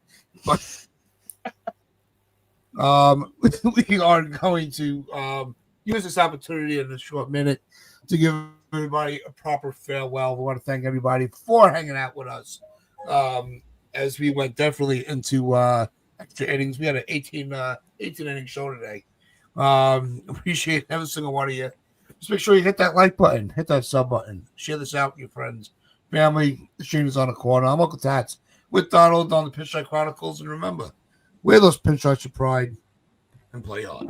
But we are going to use this opportunity in a short minute to give everybody a proper farewell. We want to thank everybody for hanging out with us as we went definitely into extra innings. We had an 18 inning show today. Appreciate every single one of you. Just make sure you hit that like button, hit that sub button, share this out with your friends, family. The stream is on the corner. I'm Uncle Tats with Donald on the Pinstripe Chronicles. And remember, wear those pinstripes of pride and play hard.